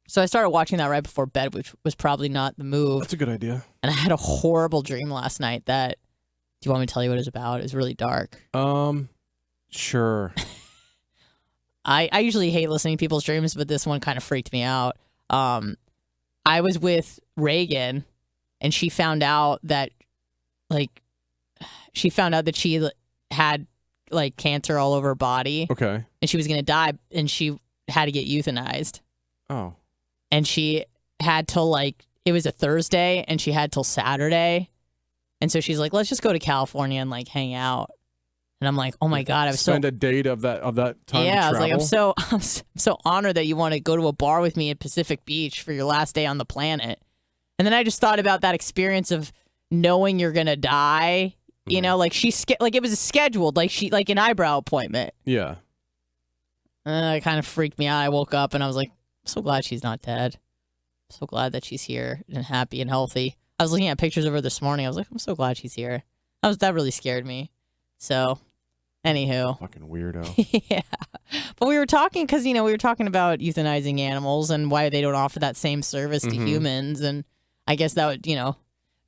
So I started watching that right before bed, which was probably not the move. That's a good idea. And I had a horrible dream last night that. Do you want me to tell you what it was about? It was really dark. Sure. I usually hate listening to people's dreams, but this one kind of freaked me out. I was with Reagan, and she found out that she had like cancer all over her body. Okay. And she was gonna die, and she had to get euthanized. Oh. And she had till it was a Thursday, and she had till Saturday. And so she's like, let's just go to California and like hang out. And I'm like, oh my God, I was spend a date of that time. Yeah, to I was like, travel? I'm so honored that you want to go to a bar with me at Pacific Beach for your last day on the planet. And then I just thought about that experience of knowing you're gonna die. You know, like it was scheduled, like an eyebrow appointment. Yeah. It kind of freaked me out. I woke up and I was like, I'm so glad she's not dead. I'm so glad that she's here and happy and healthy. I was looking at pictures of her this morning. I was like, I'm so glad she's here. That really scared me. So, anywho. Fucking weirdo. Yeah. But we were talking because, we were talking about euthanizing animals and why they don't offer that same service to humans. And I guess that would,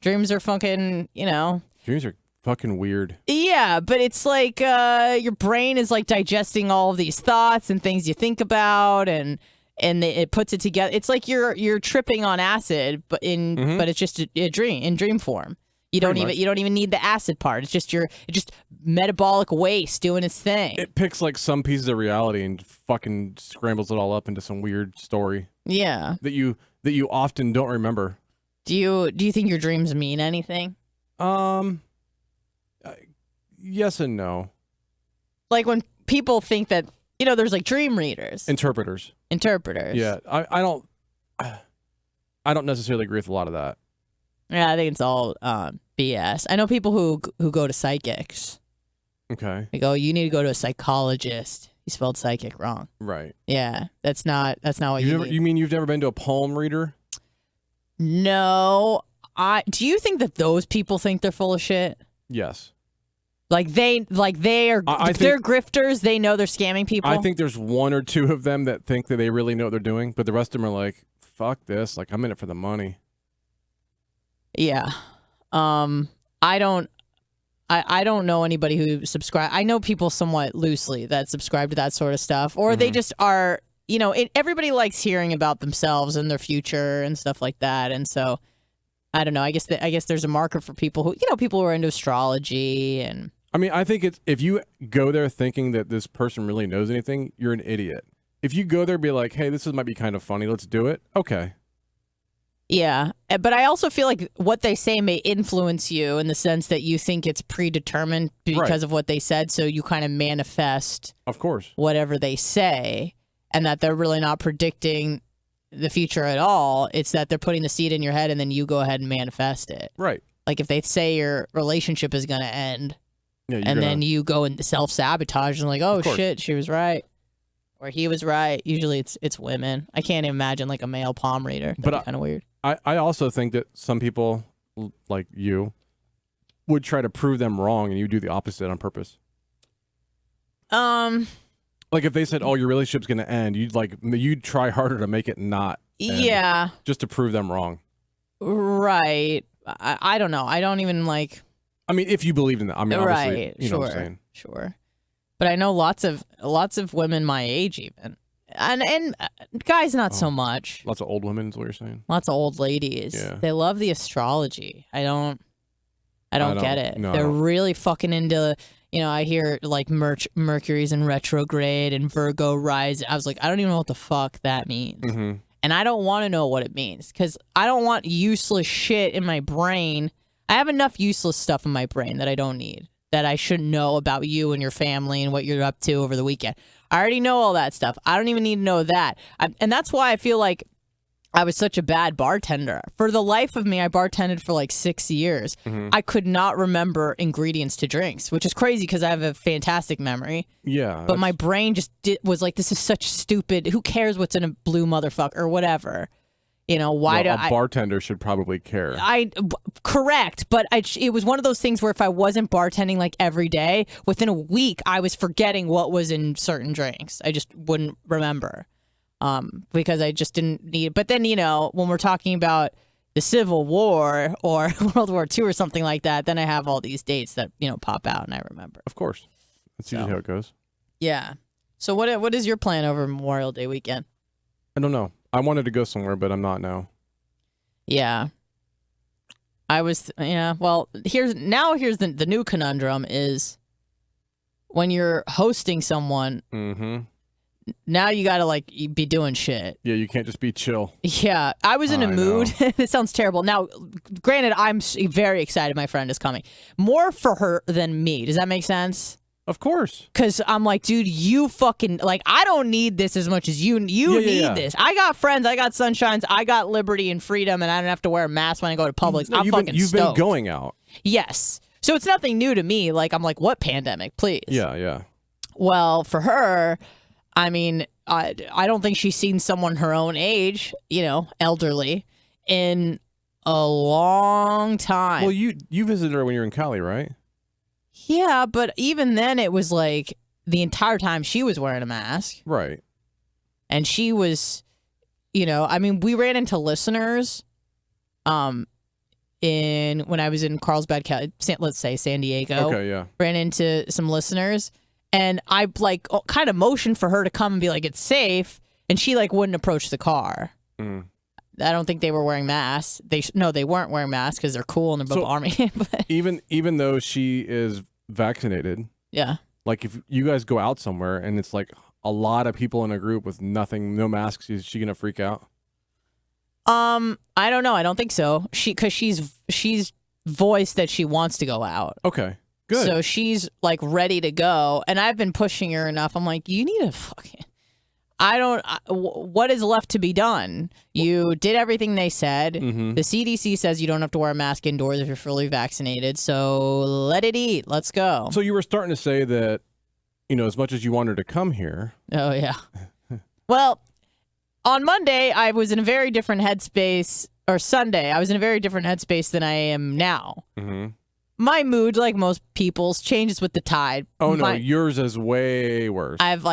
dreams are fucking, Dreams are fucking weird. Yeah, but it's like your brain is like digesting all of these thoughts and things you think about, and it puts it together. It's like you're tripping on acid, but it's just a dream in dream form. You don't even need the acid part. It's just metabolic waste doing its thing. It picks like some pieces of reality and fucking scrambles it all up into some weird story. Yeah. That you often don't remember. Do you think your dreams mean anything? Yes and no. Like when people think that there's like dream readers, Interpreters. Yeah, I don't necessarily agree with a lot of that. Yeah, I think it's all BS. I know people who go to psychics. Okay. They go, you need to go to a psychologist. He spelled psychic wrong. Right. Yeah, that's not what you need. You mean you've never been to a palm reader? No. Do you think that those people think they're full of shit? Yes. They're grifters. They know they're scamming people. I think there's one or two of them that think that they really know what they're doing, but the rest of them are like, fuck this. Like, I'm in it for the money. Yeah. I don't know anybody who subscribe. I know people somewhat loosely that subscribe to that sort of stuff, or they just are, everybody likes hearing about themselves and their future and stuff like that. And so I don't know. I guess there's a market for people who, people who are into astrology. And I mean, I think if you go there thinking that this person really knows anything, you're an idiot. If you go there and be like, hey, this might be kind of funny, let's do it. Okay. Yeah, but I also feel like what they say may influence you in the sense that you think it's predetermined because of what they said, so you kind of manifest, of course, whatever they say, and that they're really not predicting the future at all. It's that they're putting the seed in your head, and then you go ahead and manifest it. Right. Like if they say your relationship is going to end, then you go and self-sabotage and like, oh shit, she was right. Or he was right. Usually it's women. I can't imagine like a male palm reader. That'd be kind of weird. I also think that some people like you would try to prove them wrong and you do the opposite on purpose? Like if they said, "Oh, your relationship's going to end," you'd try harder to make it not end, Yeah. just to prove them wrong. Right. I don't know. I don't even like. I mean, if you believed in that, I mean, obviously, right. you know what I'm saying. Sure. But I know lots of women my age even, and guys not so much. Lots of old women is what you're saying. Lots of old ladies. Yeah. They love the astrology. I don't get it. No, They're really fucking into. I hear like Mercury's in retrograde and Virgo rise. I was like, I don't even know what the fuck that means. Mm-hmm. And I don't want to know what it means because I don't want useless shit in my brain. I have enough useless stuff in my brain that I don't need, that I shouldn't know about you and your family and what you're up to over the weekend. I already know all that stuff. I don't even need to know that. And that's why I feel like I was such a bad bartender. For the life of me, I bartended for like 6 years. Mm-hmm. I could not remember ingredients to drinks, which is crazy because I have a fantastic memory. Yeah. But my brain just was like, this is such stupid. Who cares what's in a blue motherfucker or whatever? Why a bartender should probably care. Correct. But it was one of those things where if I wasn't bartending like every day, within a week, I was forgetting what was in certain drinks. I just wouldn't remember. Because I just didn't need it. But then, when we're talking about the Civil War or World War II or something like that, then I have all these dates that, pop out and I remember. Of course. That's usually how it goes. Yeah. So what is your plan over Memorial Day weekend? I don't know. I wanted to go somewhere, but I'm not now. Yeah. Well, here's the new conundrum is when you're hosting someone, now you got to be doing shit. Yeah, you can't just be chill. Yeah, I was in a mood. This sounds terrible. Now, granted, I'm very excited my friend is coming. More for her than me. Does that make sense? Of course. Because I'm like, dude, you fucking, I don't need this as much as you need this. I got friends, I got sunshines, I got liberty and freedom, and I don't have to wear a mask when I go to Publix. No, I'm you've stoked. been going out. Yes. So it's nothing new to me. I'm like, what pandemic, please? Yeah. Well, for her, I mean, I don't think she's seen someone her own age, elderly, in a long time. Well, you visited her when you were in Cali, right? Yeah, but even then it was like the entire time she was wearing a mask. Right. And she was, we ran into listeners when I was in Carlsbad, let's say San Diego. Okay, yeah. Ran into some listeners and I kind of motioned for her to come and be like, it's safe. And she wouldn't approach the car. Mm. I don't think they were wearing masks. They weren't wearing masks because they're cool and they're Bubba Army. But even though she is vaccinated, yeah. If you guys go out somewhere and it's a lot of people in a group with no masks, is she gonna freak out? I don't know. I don't think so. Because she's voiced that she wants to go out. Okay, good. So she's ready to go, and I've been pushing her enough. I'm like, you need to fucking. What is left to be done? You did everything they said. Mm-hmm. The CDC says you don't have to wear a mask indoors if you're fully vaccinated. So let it eat. Let's go. So you were starting to say that, as much as you wanted to come here. Oh, yeah. Well, on Monday, I was in a very different headspace, or Sunday, I was in a very different headspace than I am now. Mm-hmm. My mood, like most people's, changes with the tide. Oh, no, yours is way worse. I have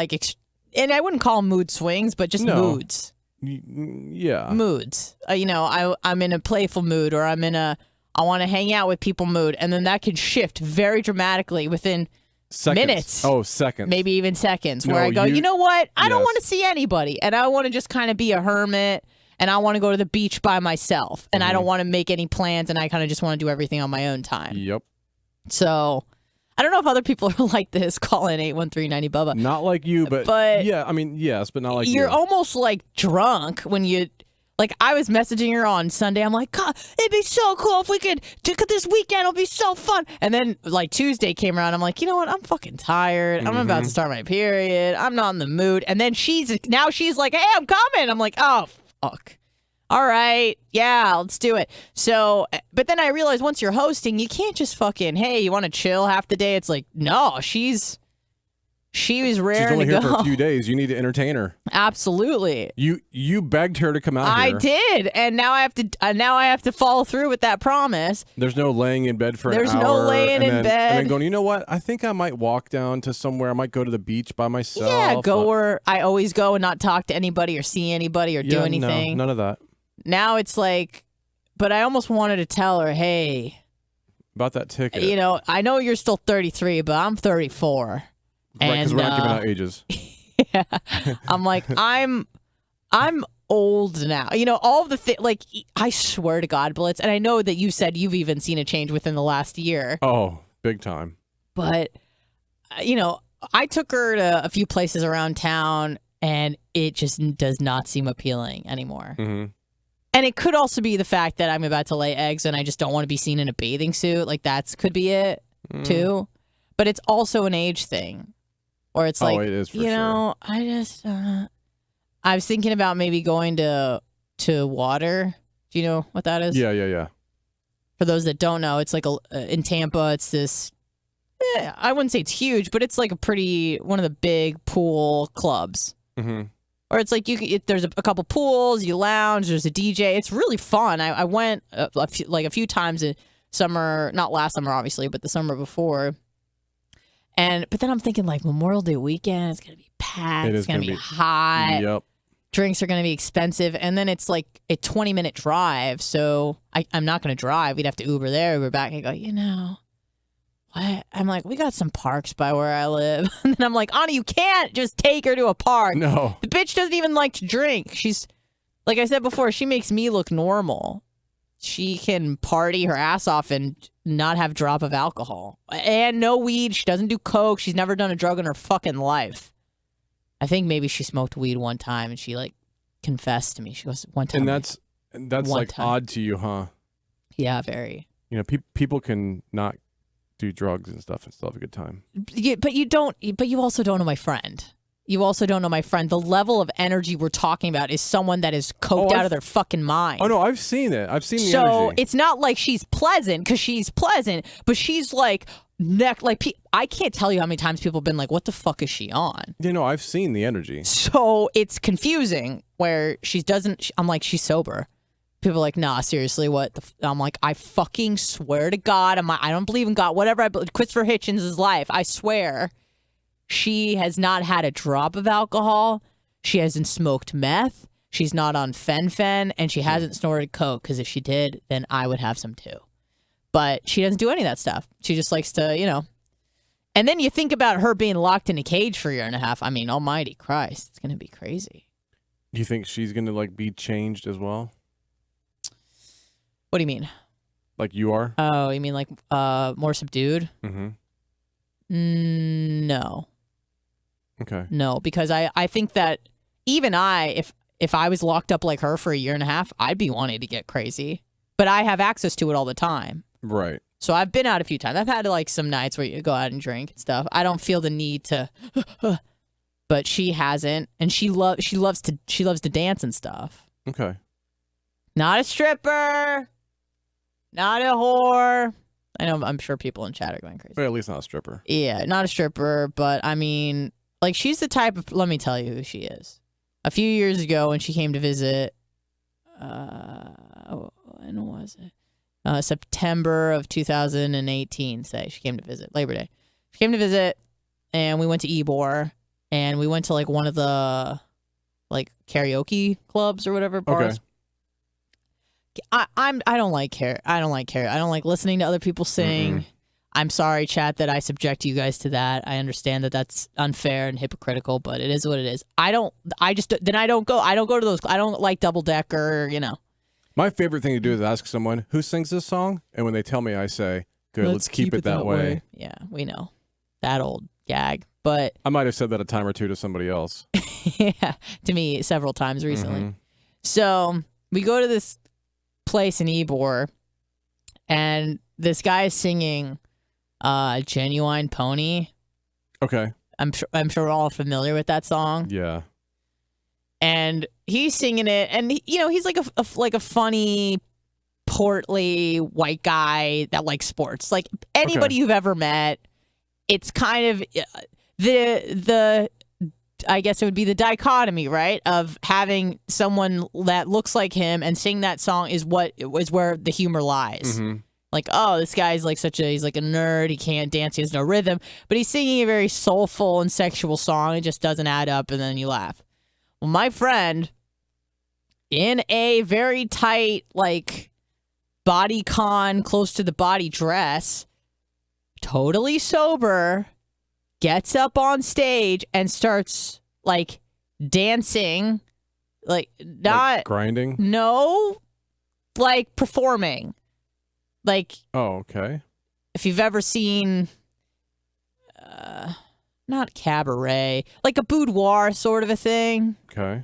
and I wouldn't call them mood swings, but just moods. Yeah. Moods. I'm in a playful mood, or I'm in a I want to hang out with people mood, and then that can shift very dramatically within minutes. Oh, seconds. Maybe even seconds, where I go, you know what? I don't want to see anybody, and I want to just kind of be a hermit, and I want to go to the beach by myself, and I don't want to make any plans, and I kind of just want to do everything on my own time. Yep. So I don't know if other people are like this. Call in 813-90-BUBBA. Not like you, but yeah, I mean, yes, but not like you. You're almost drunk when you, I was messaging her on Sunday. I'm like, God, it'd be so cool if we could this weekend. It'll be so fun. And then Tuesday came around. I'm like, you know what? I'm fucking tired. I'm about to start my period. I'm not in the mood. And then she's like, hey, I'm coming. I'm like, oh, fuck. All right, yeah, let's do it. So, but then I realized once you're hosting, you can't just fucking, hey, you want to chill half the day? It's like, no, she's She was She's raring only to here go. for a few days. You need to entertain her. Absolutely. You begged her to come out I here. did, and now I have to follow through with that promise. There's no laying in bed for There's an hour. no laying in And bed. then going, you know what? I think I might walk down to somewhere. I might go to the beach by myself. Yeah, go where I always go and not talk to anybody or see anybody or do anything. No, none of that. Now it's like, but I almost wanted to tell her, hey, About that ticket. you know, I know you're still 33, but I'm 34. Right, because and we're not giving out ages. yeah, I'm like, I'm old now. You know, all of the things, like, I swear to God, Blitz, and I know that you said you've even seen a change within the last year. Oh, big time. But, you know, I took her to a few places around town, and it just does not seem appealing anymore. Mm-hmm. And it could also be the fact that I'm about to lay eggs and I just don't want to be seen in a bathing suit. Like, that could be it, too. But it's also an age thing. Or it's like, it is for you know, I just, I was thinking about maybe going to Water. Do you know what that is? Yeah. For those that don't know, it's like in Tampa, it's this, I wouldn't say it's huge, but it's like one of the big pool clubs. Mm-hmm. Or it's like there's a couple pools, you lounge, there's a DJ. It's really fun. I went a few times in summer, not last summer obviously, but the summer before. But then I'm thinking like Memorial Day weekend, it's gonna be packed, it's gonna be hot. Yep. Drinks are gonna be expensive, and then it's like a 20-minute drive. So I'm not gonna drive. We'd have to Uber there, Uber back, and go. You know, what? I'm like, we got some parks by where I live, and then I'm like, Anna, you can't just take her to a park. No, the bitch doesn't even like to drink. She's, like I said before, she makes me look normal. She can party her ass off and not have a drop of alcohol. And no weed. She doesn't do coke. She's never done a drug in her fucking life. I think maybe she smoked weed one time and she like confessed to me. She goes, one time. And that's like time. odd to you, huh? Yeah, very. You know, people can not do drugs and stuff and still have a good time. Yeah, but you also don't know my friend. You also don't know my friend. The level of energy we're talking about is someone that is coked out of their fucking mind. Oh, no, I've seen it. I've seen the so energy. it's not like she's pleasant, because she's pleasant, but she's like, I can't tell you how many times people have been like, what the fuck is she on? You know, I've seen the energy. So it's confusing where I'm like, she's sober. People are like, nah, seriously, what? I'm like, I fucking swear to God, I don't believe in God, whatever. Christopher Hitchens' life, I swear. She has not had a drop of alcohol. She hasn't smoked meth. She's not on fen-phen, and she hasn't snorted coke, because if she did, then I would have some too. But she doesn't do any of that stuff. She just likes to, you know. And then you think about her being locked in a cage for a year and a half. I mean, almighty Christ, it's going to be crazy. Do you think she's going to like be changed as well? What do you mean? Like you are? Oh, you mean like more subdued? Mm-hmm. No. Okay. No, because I think that even if I was locked up like her for a year and a half, I'd be wanting to get crazy. But I have access to it all the time. Right. So I've been out a few times. I've had like some nights where you go out and drink and stuff. I don't feel the need to, but she hasn't, and she loves to dance and stuff. Okay. Not a stripper, not a whore. I know, I'm sure people in chat are going crazy. But at least not a stripper. Yeah, not a stripper, but I mean, like, she's the type of, let me tell you who she is. A few years ago when she came to visit, when was it? September of 2018, say. She came to visit, Labor Day. She came to visit, and we went to Ybor, and we went to, like, one of the, like, karaoke clubs or whatever, bars. Okay. I don't like karaoke. I don't like listening to other people sing. Mm-mm. I'm sorry, chat, that I subject you guys to that. I understand that that's unfair and hypocritical, but it is what it is. I don't go to those. I don't like double decker, you know. My favorite thing to do is ask someone who sings this song, and when they tell me, I say, "Good, let's keep it that way." Yeah, we know that old gag, but I might have said that a time or two to somebody else. yeah, to me several times recently. Mm-hmm. So we go to this place in Ybor, and this guy is singing "Genuine Pony." Okay. I'm sure we're all familiar with that song. Yeah. And he's singing it, and he's like a funny, portly white guy that likes sports. Like anybody you've ever met, it's kind of the I guess it would be the dichotomy, right, of having someone that looks like him and sing that song is where the humor lies. Mm-hmm. Like, oh, this guy's like he's like a nerd. He can't dance. He has no rhythm. But he's singing a very soulful and sexual song. It just doesn't add up, and then you laugh. Well, my friend, in a very tight, like, bodycon, close to the body dress, totally sober, gets up on stage and starts, like, dancing. Like, not... Like grinding? No. Like, performing. Like, oh, okay. If you've ever seen, not cabaret, like a boudoir sort of a thing. Okay.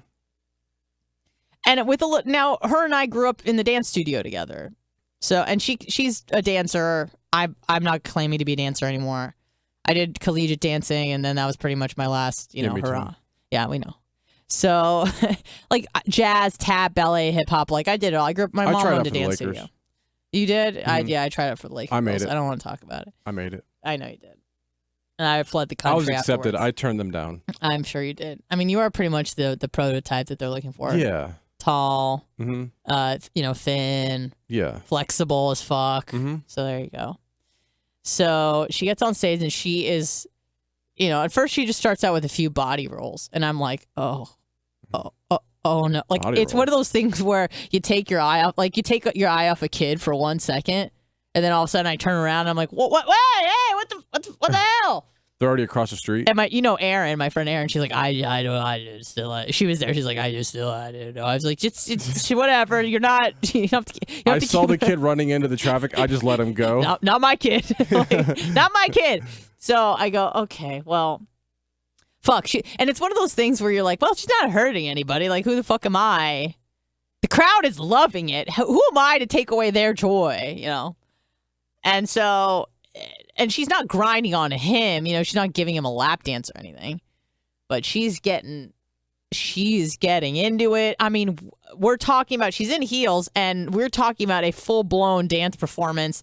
And now her and I grew up in the dance studio together. So, and she's a dancer. I'm not claiming to be a dancer anymore. I did collegiate dancing, and then that was pretty much my last, hurrah. Yeah, we know. So, like jazz, tap, ballet, hip hop, like I did it all. I grew up. My mom owned a dance studio. You did? Mm-hmm. I tried it for the Lakers. I made it. I don't want to talk about it. I made it. I know you did. And I fled the country. I was accepted. Afterwards. I turned them down. I'm sure you did. I mean, you are pretty much the prototype that they're looking for. Yeah. Tall. Mm-hmm. Thin. Yeah. Flexible as fuck. Mm-hmm. So there you go. So she gets on stage and she is, at first she just starts out with a few body rolls, and I'm like, oh no! Like body it's roll. one of those things where you take your eye off, like you take your eye off a kid for 1 second, and then all of a sudden I turn around and I'm like, what? Hey, what the hell? They're already across the street. And Erin, my friend Erin, she's like, she was there. She's like, I didn't know. I was like, it's whatever. You're not. You have to. I saw the kid running into the traffic. I just let him go. No, not my kid. Not my kid. So I go, okay, well, fuck. And it's one of those things where you're like, well, she's not hurting anybody. Like, who the fuck am I? The crowd is loving it. Who am I to take away their joy? And so. And she's not grinding on him, she's not giving him a lap dance or anything, but she's getting into it. I mean, we're talking about, she's in heels, and we're talking about a full-blown dance performance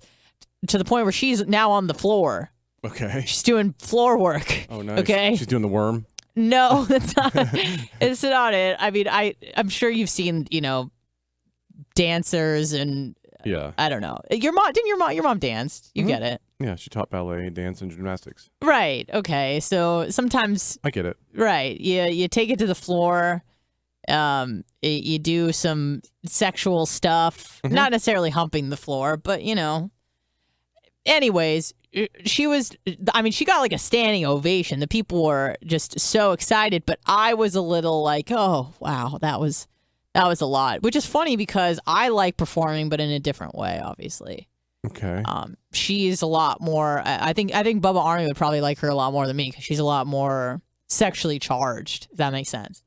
to the point where she's now on the floor. Okay. She's doing floor work. Oh, nice. Okay. She's doing the worm. No, that's not. It's not it. I mean, I'm sure you've seen, dancers and. Yeah. I don't know. Your mom danced. You get it. Yeah, she taught ballet, dance, and gymnastics. Right. Okay. So sometimes I get it. Right. You take it to the floor. You do some sexual stuff, not necessarily humping the floor, but Anyways, she got like a standing ovation. The people were just so excited, but I was a little like, oh wow, that was a lot, which is funny because I like performing, but in a different way, obviously. Okay. She's a lot more. I think Bubba Army would probably like her a lot more than me because she's a lot more sexually charged. If that makes sense.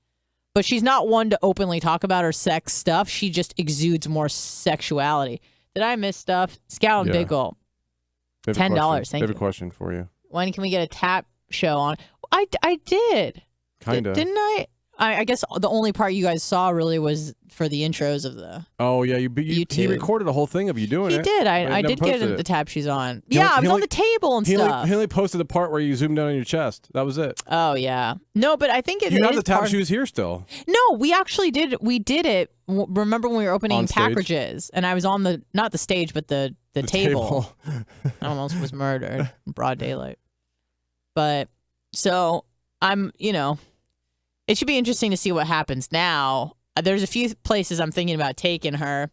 But she's not one to openly talk about her sex stuff. She just exudes more sexuality. Did I miss stuff? Scout and Biggle. $10. Thank you. I have a question for you. When can we get a tap show on? I did. Kinda. Didn't I? I guess the only part you guys saw really was for the intros of the. Oh yeah, he YouTube. recorded a whole thing of you doing it. He did. I never did get posted the tab she's on. He Yeah, I only- was on the table and He stuff. only posted the part where you zoomed down on your chest. That was it. Oh yeah. No, but I think it You have is the tap part- shoes here still. No, we actually did. We did it. Remember when we were opening On stage? packages, and I was on not the stage, but the table. I almost was murdered in broad daylight. But so I'm, it should be interesting to see what happens now. There's a few places I'm thinking about taking her,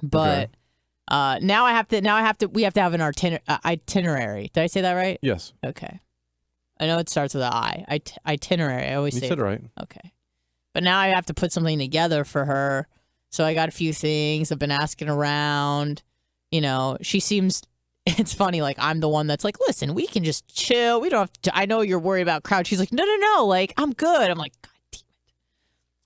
but now we have to have an itinerary. Did I say that right? Yes. Okay. I know it starts with an I. Itinerary. I always You say said it right. Okay. But now I have to put something together for her. So I got a few things. I've been asking around. She seems. It's funny. Like I'm the one that's like, listen, we can just chill. We don't have to. I know you're worried about crowd. She's like, no. Like I'm good. I'm like, God damn it.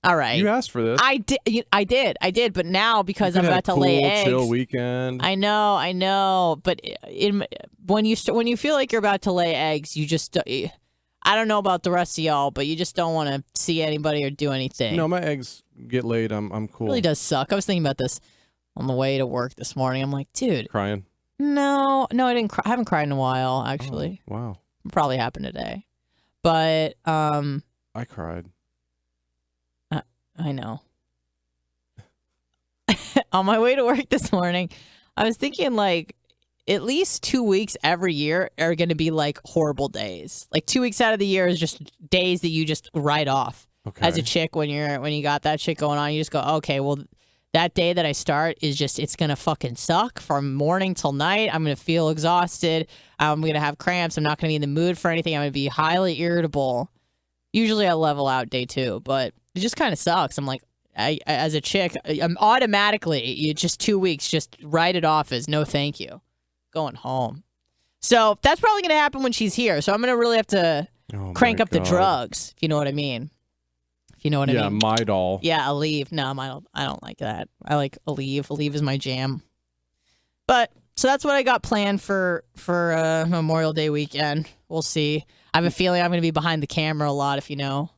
All right. You asked for this. I did. But now because You I'm could've had about a to lay cool, eggs. chill weekend. I know. But when you feel like you're about to lay eggs, you just. I don't know about the rest of y'all, but you just don't want to see anybody or do anything. No, my eggs get laid. I'm cool. It really does suck. I was thinking about this on the way to work this morning. I'm like, dude. Crying. No, I didn't cry. I haven't cried in a while, actually. Oh, wow. Probably happened today. But I cried. I know. On my way to work this morning, I was thinking like at least 2 weeks every year are going to be like horrible days. Like 2 weeks out of the year is just days that you just write off. Okay. As a chick, when you got that shit going on, you just go, okay, well, that day that I start is just, it's going to fucking suck from morning till night. I'm going to feel exhausted. I'm going to have cramps. I'm not going to be in the mood for anything. I'm going to be highly irritable. Usually I level out day 2, but it just kind of sucks. I'm like, I as a chick, I'm automatically, you just 2 weeks, just write it off as no thank you. Going home. So that's probably going to happen when she's here. So I'm going to really have to crank up the drugs, if you know what I mean. If you know what I mean. Yeah, Midol. Yeah, Aleve. No, I don't like that. I like Aleve. Aleve is my jam. But so that's what I got planned for Memorial Day weekend. We'll see. I have a feeling I'm going to be behind the camera a lot, if you know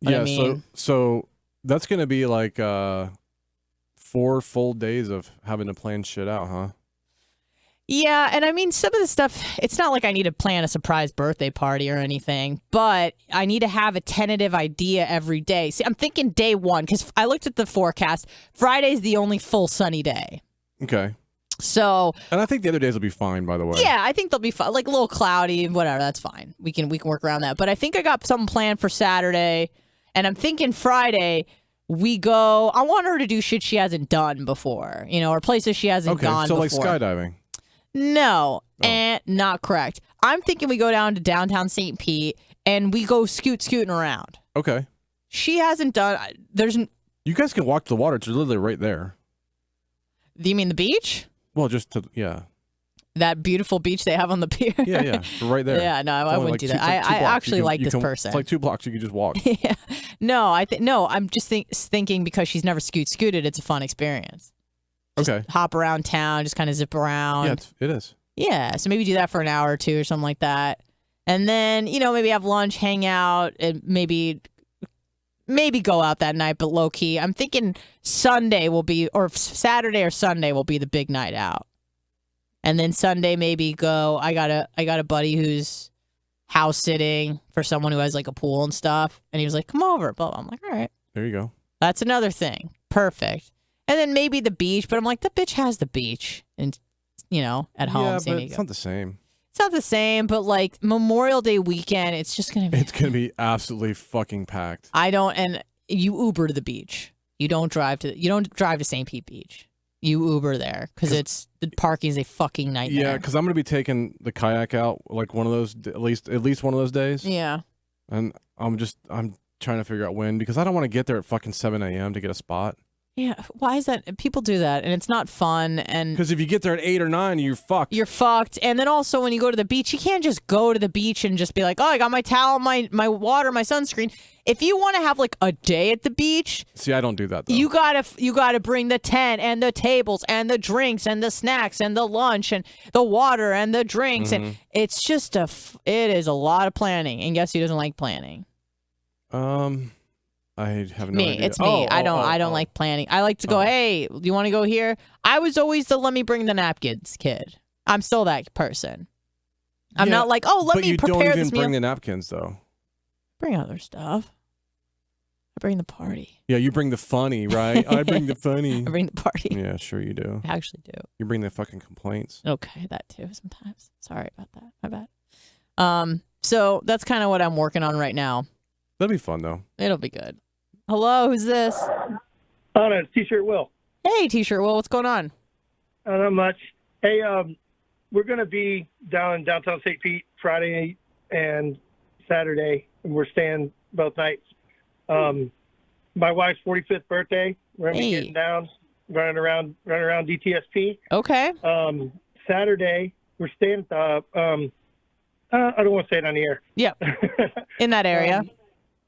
what I mean. So that's going to be like 4 full days of having to plan shit out, huh? Yeah, and I mean, some of the stuff, it's not like I need to plan a surprise birthday party or anything, but I need to have a tentative idea every day. See, I'm thinking day 1, because I looked at the forecast. Friday's the only full sunny day. Okay. So. And I think the other days will be fine, by the way. Yeah, I think they'll be fine. Like a little cloudy, whatever, that's fine. We can work around that. But I think I got something planned for Saturday, and I'm thinking Friday, we go, I want her to do shit she hasn't done before, or places she hasn't gone before. Okay, so like skydiving. No, and not correct. I'm thinking we go down to downtown St. Pete and we go scooting around. Okay. She hasn't done. You guys can walk to the water. It's literally right there. Do you mean the beach? Well, yeah. That beautiful beach they have on the pier. Yeah, right there. Yeah, no, I wouldn't do that. I actually like this person. It's like 2 blocks. You can just walk. Yeah. No, I'm just thinking because she's never scooted. It's a fun experience. Just hop around town, just kind of zip around. Yeah, it is. Yeah, so maybe do that for an hour or 2 or something like that. And then, maybe have lunch, hang out, and maybe go out that night, but low key. I'm thinking Sunday will be, or Saturday or Sunday will be the big night out. And then Sunday maybe go, I got a buddy who's house sitting for someone who has like a pool and stuff. And he was like, come over. But I'm like, all right. There you go. That's another thing. Perfect. And then maybe the beach, but I'm like, the bitch has the beach, and at home. Yeah, but it's not the same. It's not the same, but like Memorial Day weekend, it's just gonna be. It's gonna be absolutely fucking packed. And you Uber to the beach. You don't drive to St. Pete Beach. You Uber there because the parking is a fucking nightmare. Yeah, because I'm gonna be taking the kayak out like one of those at least one of those days. Yeah. And I'm trying to figure out when, because I don't want to get there at fucking 7 a.m. to get a spot. Yeah, why is that? People do that, and it's not fun. And because if you get there at 8 or 9, you're fucked. You're fucked. And then also when you go to the beach, you can't just go to the beach and just be like, oh, I got my towel, my water, my sunscreen. If you want to have like a day at the beach, see, I don't do that though. You gotta bring the tent and the tables and the drinks and the snacks and the lunch and the water and the drinks, and it's just it is a lot of planning. And guess who doesn't like planning? I have no idea. It's me. I don't like planning. I like to go, hey, do you want to go here? I was always the let me bring the napkins kid. I'm still that person. I'm not like, oh, let me prepare this meal. But you don't even bring the napkins, though. Bring other stuff. I bring the party. Yeah, you bring the funny, right? I bring the funny. I bring the party. Yeah, sure you do. I actually do. You bring the fucking complaints. Okay, that too sometimes. Sorry about that. My bad. So that's kind of what I'm working on right now. That'll be fun, though. It'll be good. Hello, who's this? Oh, no, it's T-shirt Will. Hey, T-shirt Will, what's going on? Not much. Hey, we're going to be down in downtown St. Pete Friday and Saturday, and we're staying both nights. My wife's 45th birthday. We're going to be getting down, running around DTSP. Okay. Saturday, we're staying at the, I don't want to say it on the air. Yep. In that area.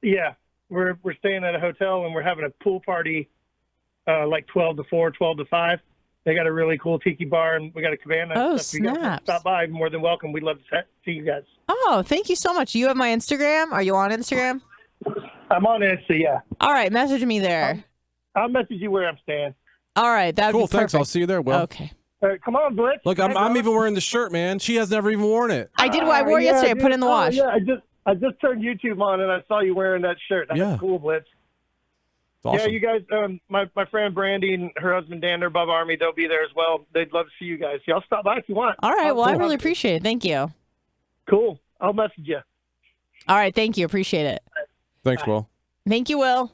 Yeah. We're staying at a hotel, and we're having a pool party like 12 to 4, 12 to 5. They got a really cool tiki bar, and we got a cabana. Oh, and stuff. If you guys stop by, more than welcome. We'd love to see you guys. Oh, thank you so much. You have my Instagram? Are you on Instagram? I'm on Insta, yeah. All right, message me there. I'll message you where I'm staying. All right, that'd cool. be perfect. Thanks. I'll see you there, Will. Okay. Come on, Blitz. Look, I'm even wearing the shirt, man. She has never even worn it. I did. I wore it yesterday. I put it in the wash. Yeah, I just turned YouTube on and I saw you wearing that shirt. That's cool, Blitz. It's awesome. Yeah, you guys, my friend Brandy and her husband Dan, they're above Army. They'll be there as well. They'd love to see you guys. Y'all stop by if you want. All right. Well, I really appreciate it. Thank you. Cool. I'll message you. All right. Thank you. Appreciate it. Thanks, Will. Thank you, Will.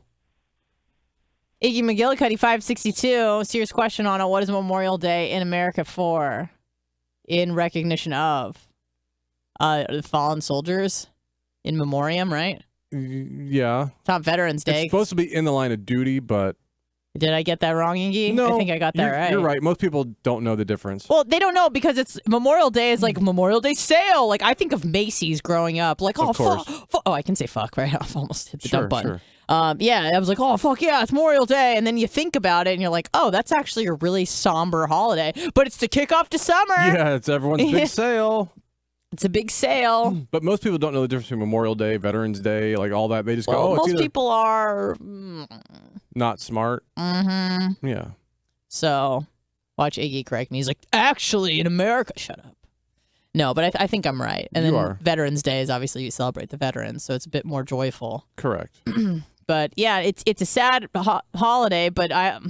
Iggy McGillicuddy, 562. Serious question on it. What is Memorial Day in America for? In recognition of the fallen soldiers in memoriam, right? Yeah. It's not Veterans Day. It's supposed to be in the line of duty, but... Did I get that wrong, Iggy? No. I think I got that right. You're right. Most people don't know the difference. Well, they don't know because it's Memorial Day is like Memorial Day sale. Like, I think of Macy's growing up. Like, oh, fuck. Oh, I can say fuck, right? I've almost hit the dump button. Sure. Yeah, I was like, oh, fuck yeah, it's Memorial Day. And then you think about it and you're like, oh, that's actually a really somber holiday. But it's to kick off to summer. Yeah, it's everyone's big sale. It's a big sale. But most people don't know the difference between Memorial Day, Veterans Day, like all that. They just go, oh, most it's people are not smart. Mm-hmm. Yeah. So watch Iggy correct me. He's like, actually, in America, shut up. No, but I think I'm right. And then Veterans Day is obviously you celebrate the veterans, so it's a bit more joyful. Correct. But yeah, it's a sad holiday. But I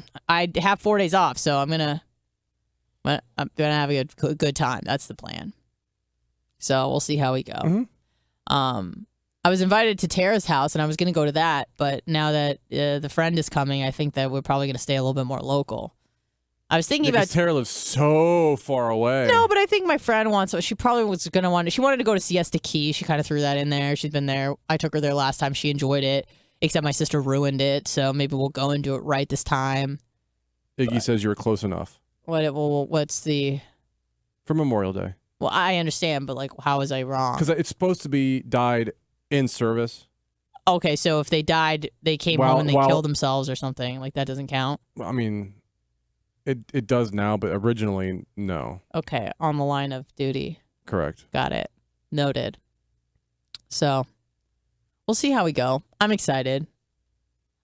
have 4 days off, so I'm gonna have a good time. That's the plan. So we'll see how we go. Mm-hmm. I was invited to Tara's house, and I was going to go to that. But now that the friend is coming, I think that we're probably going to stay a little bit more local. I was thinking about Tara lives so far away. No, but I think my friend wants. She probably was going to want. She wanted to go to Siesta Key. She kind of threw that in there. She's been there. I took her there last time. She enjoyed it, except my sister ruined it. So maybe we'll go and do it right this time. Iggy says you were close enough. What's the for Memorial Day? Well, I understand, but like, how was I wrong? Because it's supposed to be died in service. Okay, so if they died, they came home and they killed themselves or something. Like, that doesn't count? I mean, it does now, but originally, no. Okay, on the line of duty. Correct. Got it. Noted. So, we'll see how we go. I'm excited.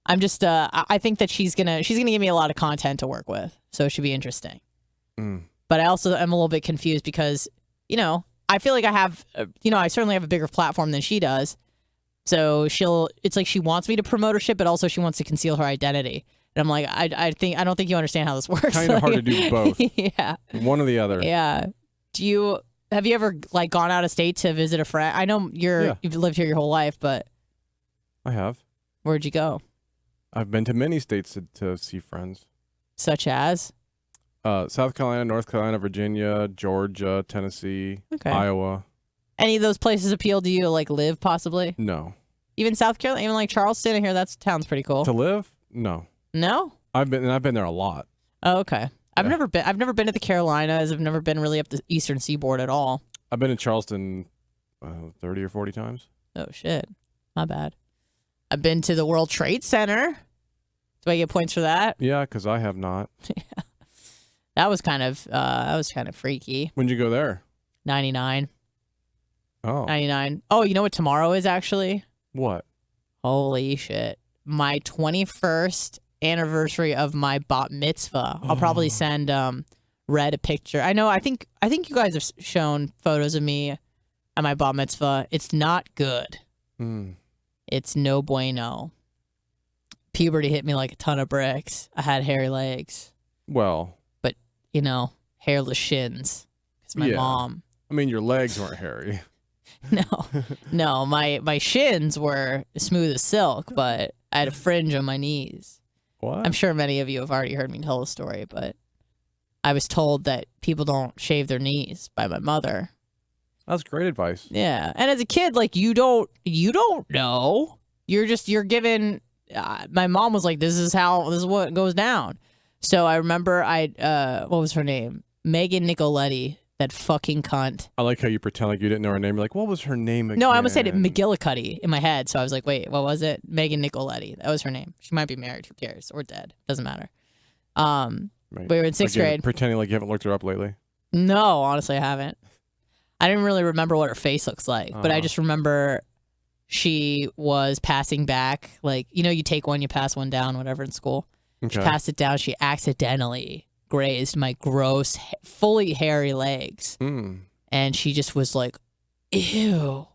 I'm just, I think that she's gonna give me a lot of content to work with, so it should be interesting. But I also am a little bit confused because, I feel like I have, I certainly have a bigger platform than she does. So it's like she wants me to promote her shit, but also she wants to conceal her identity. And I'm like, I don't think you understand how this works. Kind of hard to do both. Yeah. One or the other. Yeah. Have you ever like gone out of state to visit a friend? I know you've lived here your whole life, but I have. Where'd you go? I've been to many states to see friends. Such as? South Carolina, North Carolina, Virginia, Georgia, Tennessee, Iowa. Any of those places appeal to you to like live possibly? No. Even South Carolina, even like Charleston, I hear that town's pretty cool. To live? No. No? I've been there a lot. Oh, okay. I've never been to the Carolinas. I've never been really up the eastern seaboard at all. I've been to Charleston 30 or 40 times. Oh shit. My bad. I've been to the World Trade Center. Do I get points for that? Yeah, because I have not. Yeah. That was kind of freaky. When'd you go there? 99. Oh. 99. Oh, you know what tomorrow is actually? What? Holy shit. My 21st anniversary of my bat mitzvah. I'll probably send Red a picture. I think you guys have shown photos of me at my bat mitzvah. It's not good. It's no bueno. Puberty hit me like a ton of bricks. I had hairy legs. Well, but hairless shins. Because my mom. I mean, your legs weren't hairy. No, my shins were smooth as silk, but I had a fringe on my knees. What? I'm sure many of you have already heard me tell the story, but I was told that people don't shave their knees by my mother. That's great advice. Yeah, and as a kid, like you don't know. You're given. My mom was like, "This is what goes down." So I remember what was her name? Megan Nicoletti. That fucking cunt. I like how you pretend like you didn't know her name. You're like, what was her name again? No, I almost said it McGillicuddy in my head. So I was like, wait, what was it? Megan Nicoletti. That was her name. She might be married. Who cares? Or dead. Doesn't matter. Right. We were in sixth grade. Pretending like you haven't looked her up lately. No, honestly, I haven't. I didn't really remember what her face looks like, but I just remember she was passing back. Like, you take one, you pass one down, whatever in school. Okay. She passed it down. She accidentally grazed my gross, fully hairy legs. And she just was like, ew.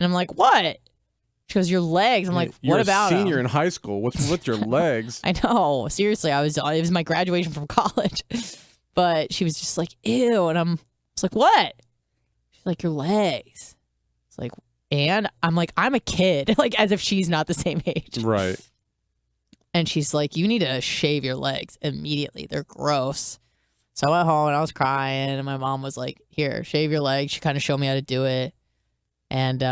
And I'm like, what? She goes, your legs. I'm like, You're what about a senior them? in high school. What's with your legs? I know. Seriously, it was my graduation from college. But she was just like, ew. And I was like, what? She's like, your legs. It's like, and I'm like, I'm a kid. Like, as if she's not the same age. Right. And she's like, you need to shave your legs immediately. They're gross. So I went home and I was crying. And my mom was like, here, shave your legs. She kind of showed me how to do it. And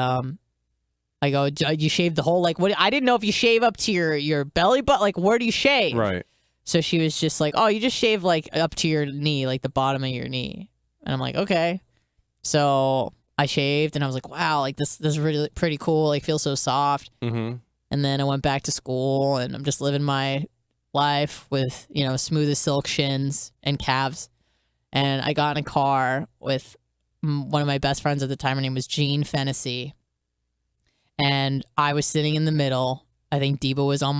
I go, you shave the whole, like, what? I didn't know if you shave up to your belly button. Like, where do you shave? Right. So she was just like, oh, you just shave, like, up to your knee, like the bottom of your knee. And I'm like, okay. So I shaved and I was like, wow, like, this is really pretty cool. Like, feels so soft. Mm-hmm. And then I went back to school and I'm just living my life with, smooth as silk shins and calves. And I got in a car with one of my best friends at the time. Her name was Jean Fennessy. And I was sitting in the middle. I think Deba was on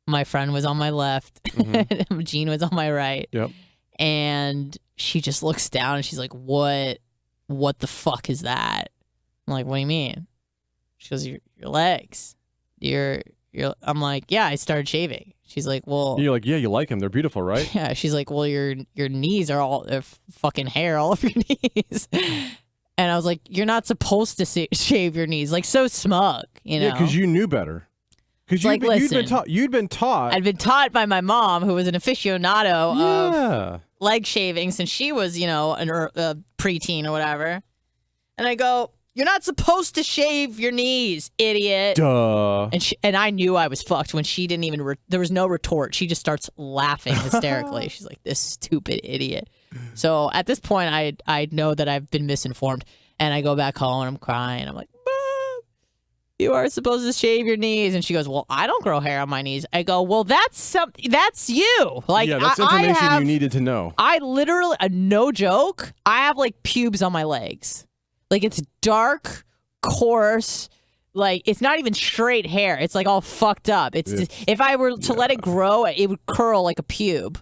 my friend was on my left. Mm-hmm. Jean was on my right. Yep. And she just looks down and she's like, what the fuck is that? I'm like, what do you mean? She goes, your legs. I'm like, yeah, I started shaving. She's like, well, you're like, yeah, you like them. They're beautiful, right? Yeah. She's like, well, your knees are all fucking hair all over your knees. And I was like, you're not supposed to shave your knees. Like, so smug, Yeah, because you knew better. Because like, you'd been taught. I'd been taught by my mom, who was an aficionado of leg shaving since she was, a preteen or whatever. And I go, you're not supposed to shave your knees, idiot. Duh. And I knew I was fucked when she didn't even, there was no retort. She just starts laughing hysterically. She's like, this stupid idiot. So at this point, I know that I've been misinformed. And I go back home and I'm crying. I'm like, Mom, you are supposed to shave your knees. And she goes, well, I don't grow hair on my knees. I go, well, that's you. Like, yeah, that's information you needed to know. I literally, no joke, I have like pubes on my legs. Like, it's dark, coarse, like, it's not even straight hair. It's like all fucked up. It's just, if I were to let it grow, it would curl like a pube.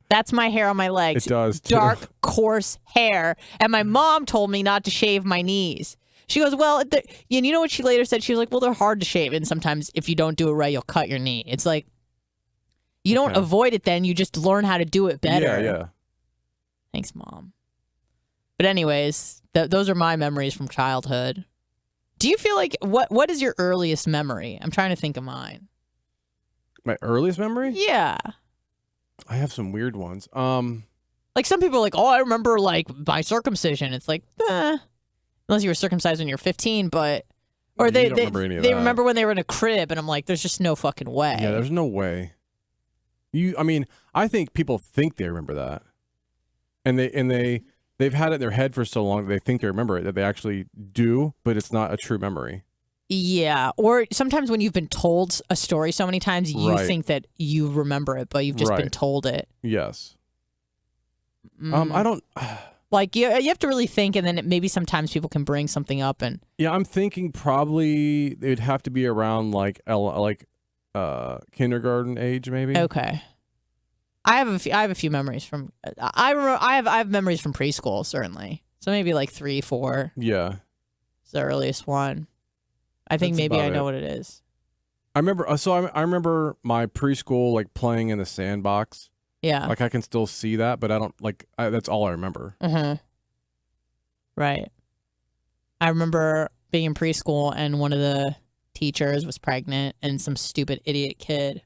That's my hair on my legs. It does, too. Dark, coarse hair. And my mom told me not to shave my knees. She goes, well, and you know what she later said? She was like, well, they're hard to shave. And sometimes if you don't do it right, you'll cut your knee. It's like, you don't avoid it then. You just learn how to do it better. Yeah. Thanks, Mom. But anyways, those are my memories from childhood. Do you feel like, what is your earliest memory? I'm trying to think of mine. My earliest memory? Yeah. I have some weird ones. Like, some people are like, oh, I remember, like, my circumcision. It's like, unless you were circumcised when you were 15, but... Or they remember when they were in a crib, and I'm like, there's just no fucking way. Yeah, there's no way. I think people think they remember that. And they've had it in their head for so long that they think they remember it, that they actually do, but it's not a true memory. Yeah, or sometimes when you've been told a story so many times, you think that you remember it, but you've just been told it. Yes. I don't... Like, you have to really think, and then maybe sometimes people can bring something up. And yeah, I'm thinking probably it would have to be around like kindergarten age, maybe. Okay. I have a few memories from. I have memories from preschool, certainly. So maybe like 3, 4. Yeah. It's the earliest one. I think maybe I know what it is. I remember. So I remember my preschool, like, playing in the sandbox. Yeah. Like, I can still see that, but I don't that's all I remember. Mm-hmm. Right. I remember being in preschool and one of the teachers was pregnant and some stupid idiot kid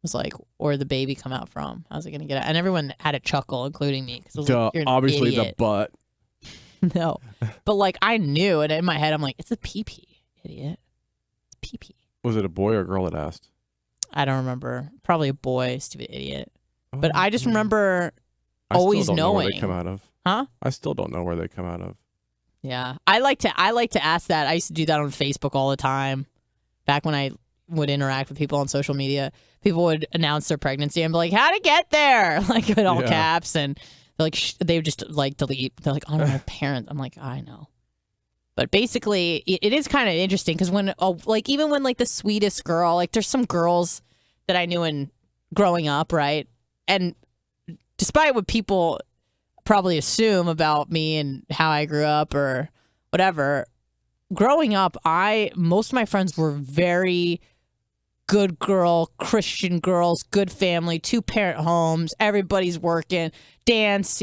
was like, where'd the baby come out from? How's it going to get out? And everyone had a chuckle, including me. Cause I was like, you're an obviously idiot. the butt. No. But, like, I knew, and in my head, I'm like, it's a pee-pee, idiot. It's pee-pee. Was it a boy or a girl that asked? I don't remember. Probably a boy, stupid idiot. But I just remember always still don't know knowing. where they come out of. Huh? I still don't know where they come out of. Yeah. I like to ask that. I used to do that on Facebook all the time. Back when I would interact with people on social media, people would announce their pregnancy and be like, how'd it get there? Like, in all caps. And they're like, they would just like delete. They're like, oh, no, my parents. I'm like, I know. But basically, it is kind of interesting because when, like, even when, like, the sweetest girl, like, there's some girls that I knew in growing up, right? And despite what people probably assume about me and how I grew up or whatever, growing up, most of my friends were very good girl, Christian girls, good family, 2-parent homes, everybody's working, dance,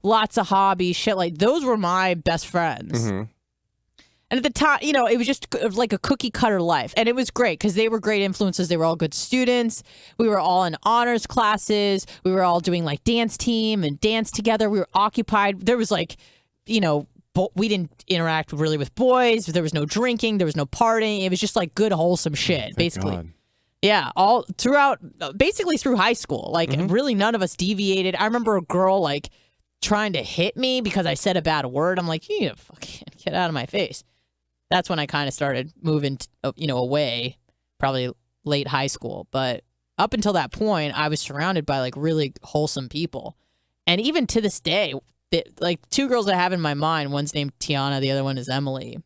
lots of hobbies, shit like those were my best friends. Mm-hmm. And at the time, it was just like a cookie cutter life. And it was great because they were great influences. They were all good students. We were all in honors classes. We were all doing like dance team and dance together. We were occupied. There was like, we didn't interact really with boys. There was no drinking. There was no partying. It was just like good, wholesome shit, basically. God. Yeah, all throughout, basically through high school. Like, really none of us deviated. I remember a girl, like, trying to hit me because I said a bad word. I'm like, you fucking get out of my face. That's when I kind of started moving, away, probably late high school. But up until that point, I was surrounded by, like, really wholesome people. And even to this day, like, 2 girls I have in my mind, one's named Tiana, the other one is Emily.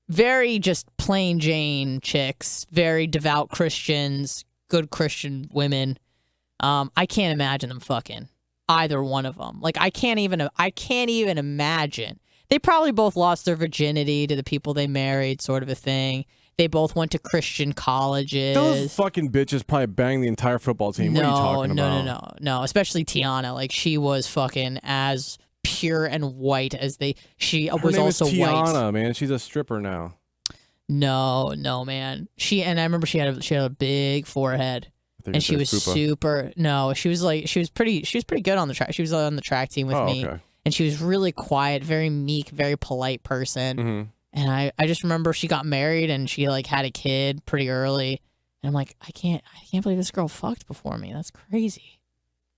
Very just plain Jane chicks, very devout Christians, good Christian women. I can't imagine them fucking either one of them. Like I can't even imagine. They probably both lost their virginity to the people they married, sort of a thing. They both went to Christian colleges. Those fucking bitches probably banged the entire football team. What are you talking about? No. Especially Tiana. Like she was fucking as pure and white as she Her was name also is Tiana, white. Man, she's a stripper now. No, man. And I remember she had a big forehead, and she was super. No, she was pretty good on the track. She was on the track team with me, okay. And she was really quiet, very meek, very polite person. Mm-hmm. And I just remember she got married and she like had a kid pretty early, and I'm like, I can't believe this girl fucked before me. That's crazy.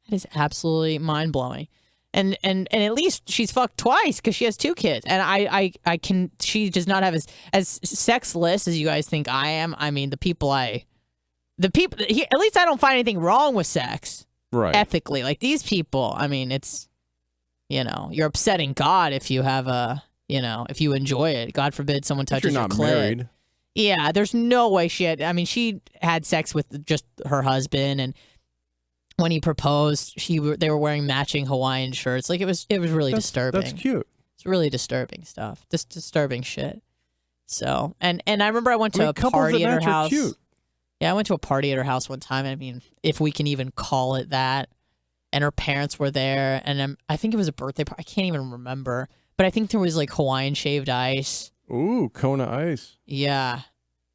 That is absolutely mind blowing. And at least she's fucked twice because she has 2 kids. And she does not have as sexless as you guys think I am. I mean, at least I don't find anything wrong with sex. Right. Ethically. Like these people, I mean, it's, you're upsetting God if you have if you enjoy it. God forbid someone touches your clit. If you're not married. Yeah, there's no way she had sex with just her husband, and when he proposed, they were wearing matching Hawaiian shirts. Like it was really disturbing. That's cute. It's really disturbing stuff. Just disturbing shit. So, and I remember I went to a party at her house. Cute. Yeah, I went to a party at her house one time. I mean, if we can even call it that. And her parents were there, and I think it was a birthday party. I can't even remember, but I think there was like Hawaiian shaved ice. Ooh, Kona ice. Yeah,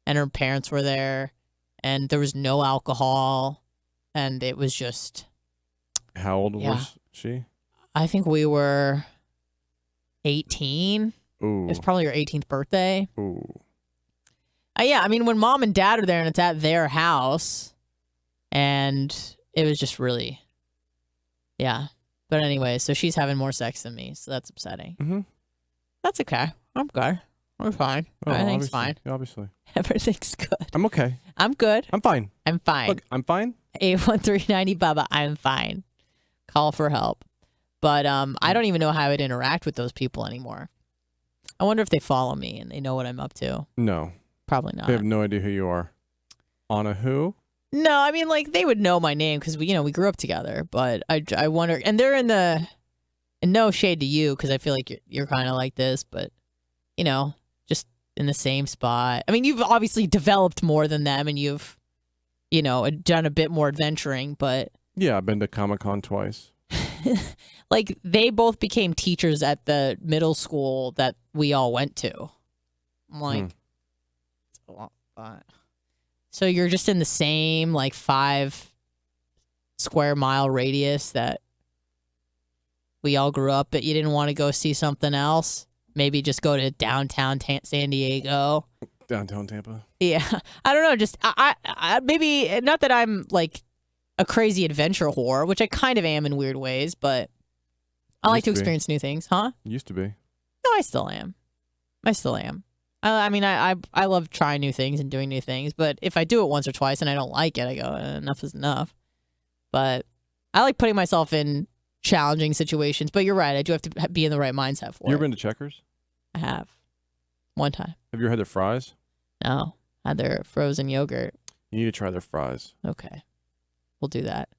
and her parents were there, and there was no alcohol. And it was just... How old was she? I think we were 18. Ooh. It was probably her 18th birthday. Ooh. Yeah, I mean, when mom and dad are there and it's at their house, and it was just really... Yeah. But anyway, so she's having more sex than me, so that's upsetting. Mm-hmm. That's okay. I'm good. I'm fine. Everything's fine. Obviously. Everything's good. I'm okay. I'm good. I'm fine. I'm fine. Look, I'm fine. 81390 Bubba, I'm fine. Call for help. But I don't even know how I would interact with those people anymore. I wonder if they follow me and they know what I'm up to. No. Probably not. They have no idea who you are. Anna who? No, I mean, like, they would know my name because we grew up together. But I wonder, and they're and no shade to you because I feel like you're kind of like this, but, just in the same spot. I mean, you've obviously developed more than them and you've, done a bit more adventuring, but. Yeah, I've been to Comic-Con twice. Like, they both became teachers at the middle school that we all went to. I'm like, it's a lot, but. So you're just in the same, like, 5 square mile radius that we all grew up, but you didn't want to go see something else? Maybe just go to downtown San Diego. Downtown Tampa. Yeah. I don't know. Just, I maybe, not that I'm, like, a crazy adventure whore, which I kind of am in weird ways, but I like to experience new things. Huh? Used to be. No, I still am. I mean, I love trying new things and doing new things, but if I do it once or twice and I don't like it, I go, enough is enough. But I like putting myself in challenging situations. But you're right, I do have to be in the right mindset for it. You ever been to Checkers? I have. One time. Have you ever had their fries? No. Had their frozen yogurt. You need to try their fries. Okay. We'll do that.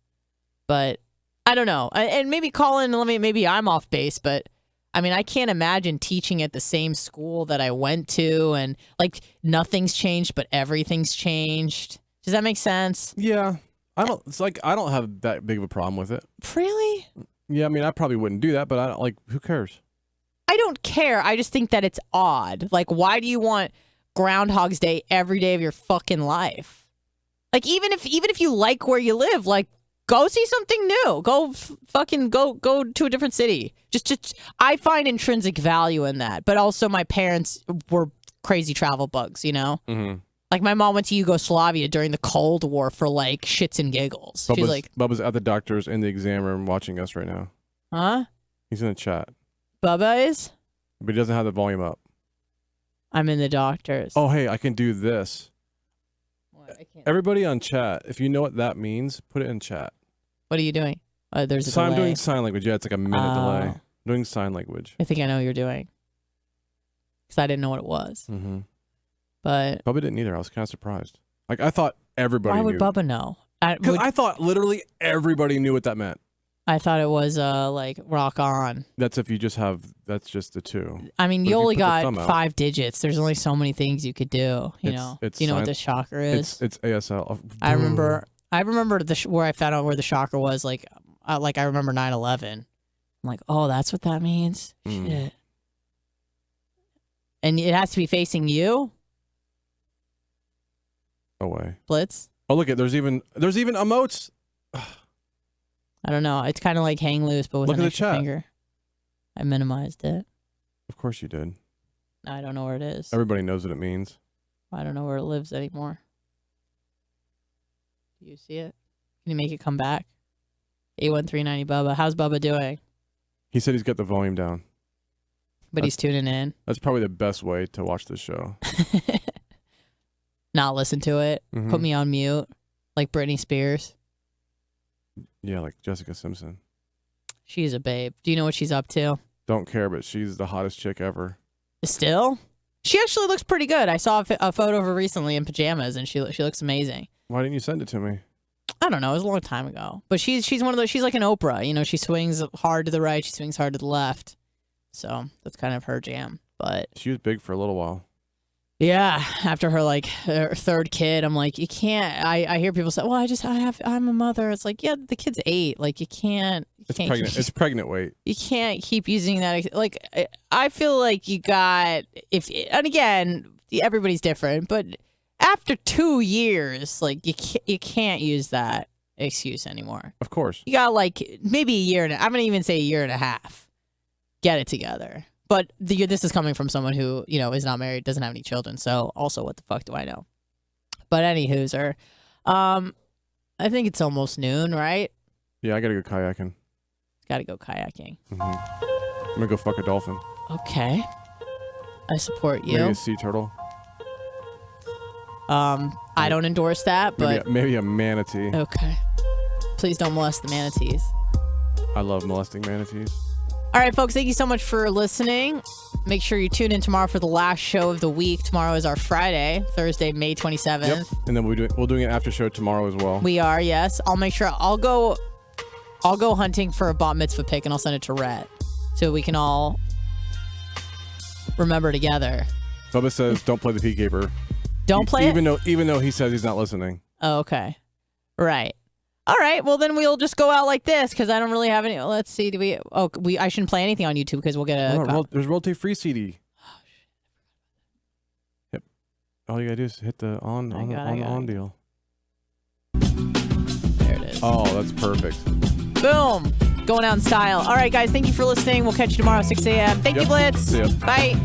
But I don't know. And maybe Colin, maybe I'm off base, but I mean, I can't imagine teaching at the same school that I went to and like nothing's changed, but everything's changed. Does that make sense? Yeah. I don't have that big of a problem with it. Really? Yeah, I mean, I probably wouldn't do that, but I don't like, who cares? I don't care. I just think that it's odd. Like, why do you want Groundhog's Day every day of your fucking life? Like, even if you like where you live, like, go see something new. Go go to a different city. Just I find intrinsic value in that. But also my parents were crazy travel bugs, you know? Mm-hmm. Like my mom went to Yugoslavia during the Cold War for like shits and giggles. She's like, Bubba's at the doctor's in the exam room watching us right now. huh? He's in the chat. Bubba is? But he doesn't have the volume up. I'm in the doctor's. Oh, hey, I can do this. What? I can't. Everybody on chat, if you know what that means, put it in chat. What are you doing? There's a So I'm delay. doing sign language. Yeah, it's like a minute delay. I'm doing sign language. I think I know what you're doing. Because I didn't know what it was. Mm-hmm. But Bubba didn't either. I was kind of surprised. Like, I thought everybody why knew. would Bubba know? Because I thought literally everybody knew what that meant. I thought it was like rock on. That's if you just have, that's just the two. I mean, But you if only put the got thumb out- 5 digits. There's only so many things you could do. You know. Do you know what the shocker is? It's ASL. I remember where I found out where the shocker was. Like I remember 9/11. I'm like, oh, that's what that means. Shit. And it has to be facing you. Away. Blitz. Oh, look at there's even emotes. I don't know. It's kind of like hang loose, but with Look an at the extra chat. finger. I minimized it. Of course you did. I don't know where it is. Everybody knows what it means. I don't know where it lives anymore. Do you see it? Can you make it come back? 81390 Bubba. How's Bubba doing? He said he's got the volume down. But he's tuning in. That's probably the best way to watch this show. Not listen to it. Mhm. Put me on mute. Like Britney Spears. Yeah, like Jessica Simpson. She's a babe. Do you know what she's up to? Don't care, but she's the hottest chick ever. Still? She actually looks pretty good. I saw a photo of her recently in pajamas, and she looks amazing. Why didn't you send it to me? I don't know. It was a long time ago. But she's one of those. She's like an Oprah. You know, she swings hard to the right. She swings hard to the left. So that's kind of her jam. But She was big for a little while. yeah, after her third kid, I'm like, you can't. I hear people say, well, I'm a mother. It's like, yeah, the kid's 8. Like you can't. It's pregnant. It's pregnant weight. You can't keep using that. Like, I feel like you got, and again, everybody's different, but after 2 years, like, you can't use that excuse anymore. Of course. You got, like, maybe a year and I'm going to even say a year and a half. Get it together. But this is coming from someone who, you know, is not married, doesn't have any children. So, also, what the fuck do I know? But anywho's, I think it's almost noon, right? Yeah, I gotta go kayaking. Gotta go kayaking. Mm-hmm. I'm gonna go fuck a dolphin. Okay. I support you. Maybe a sea turtle. I don't endorse that, but Maybe a manatee. okay. Please don't molest the manatees. I love molesting manatees. All right, folks, thank you so much for listening. Make sure you tune in tomorrow for the last show of the week. Tomorrow is our Friday, Thursday, May 27th. Yep. And then we're doing an after show tomorrow as well. We are, yes. I'll make sure I'll go hunting for a bat mitzvah pic and I'll send it to Rhett so we can all remember together. Bubba says don't play the Pea Caper. Don't play even though he says he's not listening. Oh, okay. Right. All right. Well, then we'll just go out like this because I don't really have any. Let's see. I shouldn't play anything on YouTube because we'll get a. There's royalty free CD. Oh shit! Yep. All you gotta do is hit the on deal. There it is. Oh, that's perfect. Boom. Going out in style. All right, guys. Thank you for listening. We'll catch you tomorrow, 6 a.m. Thank you, Blitz. See ya. Bye.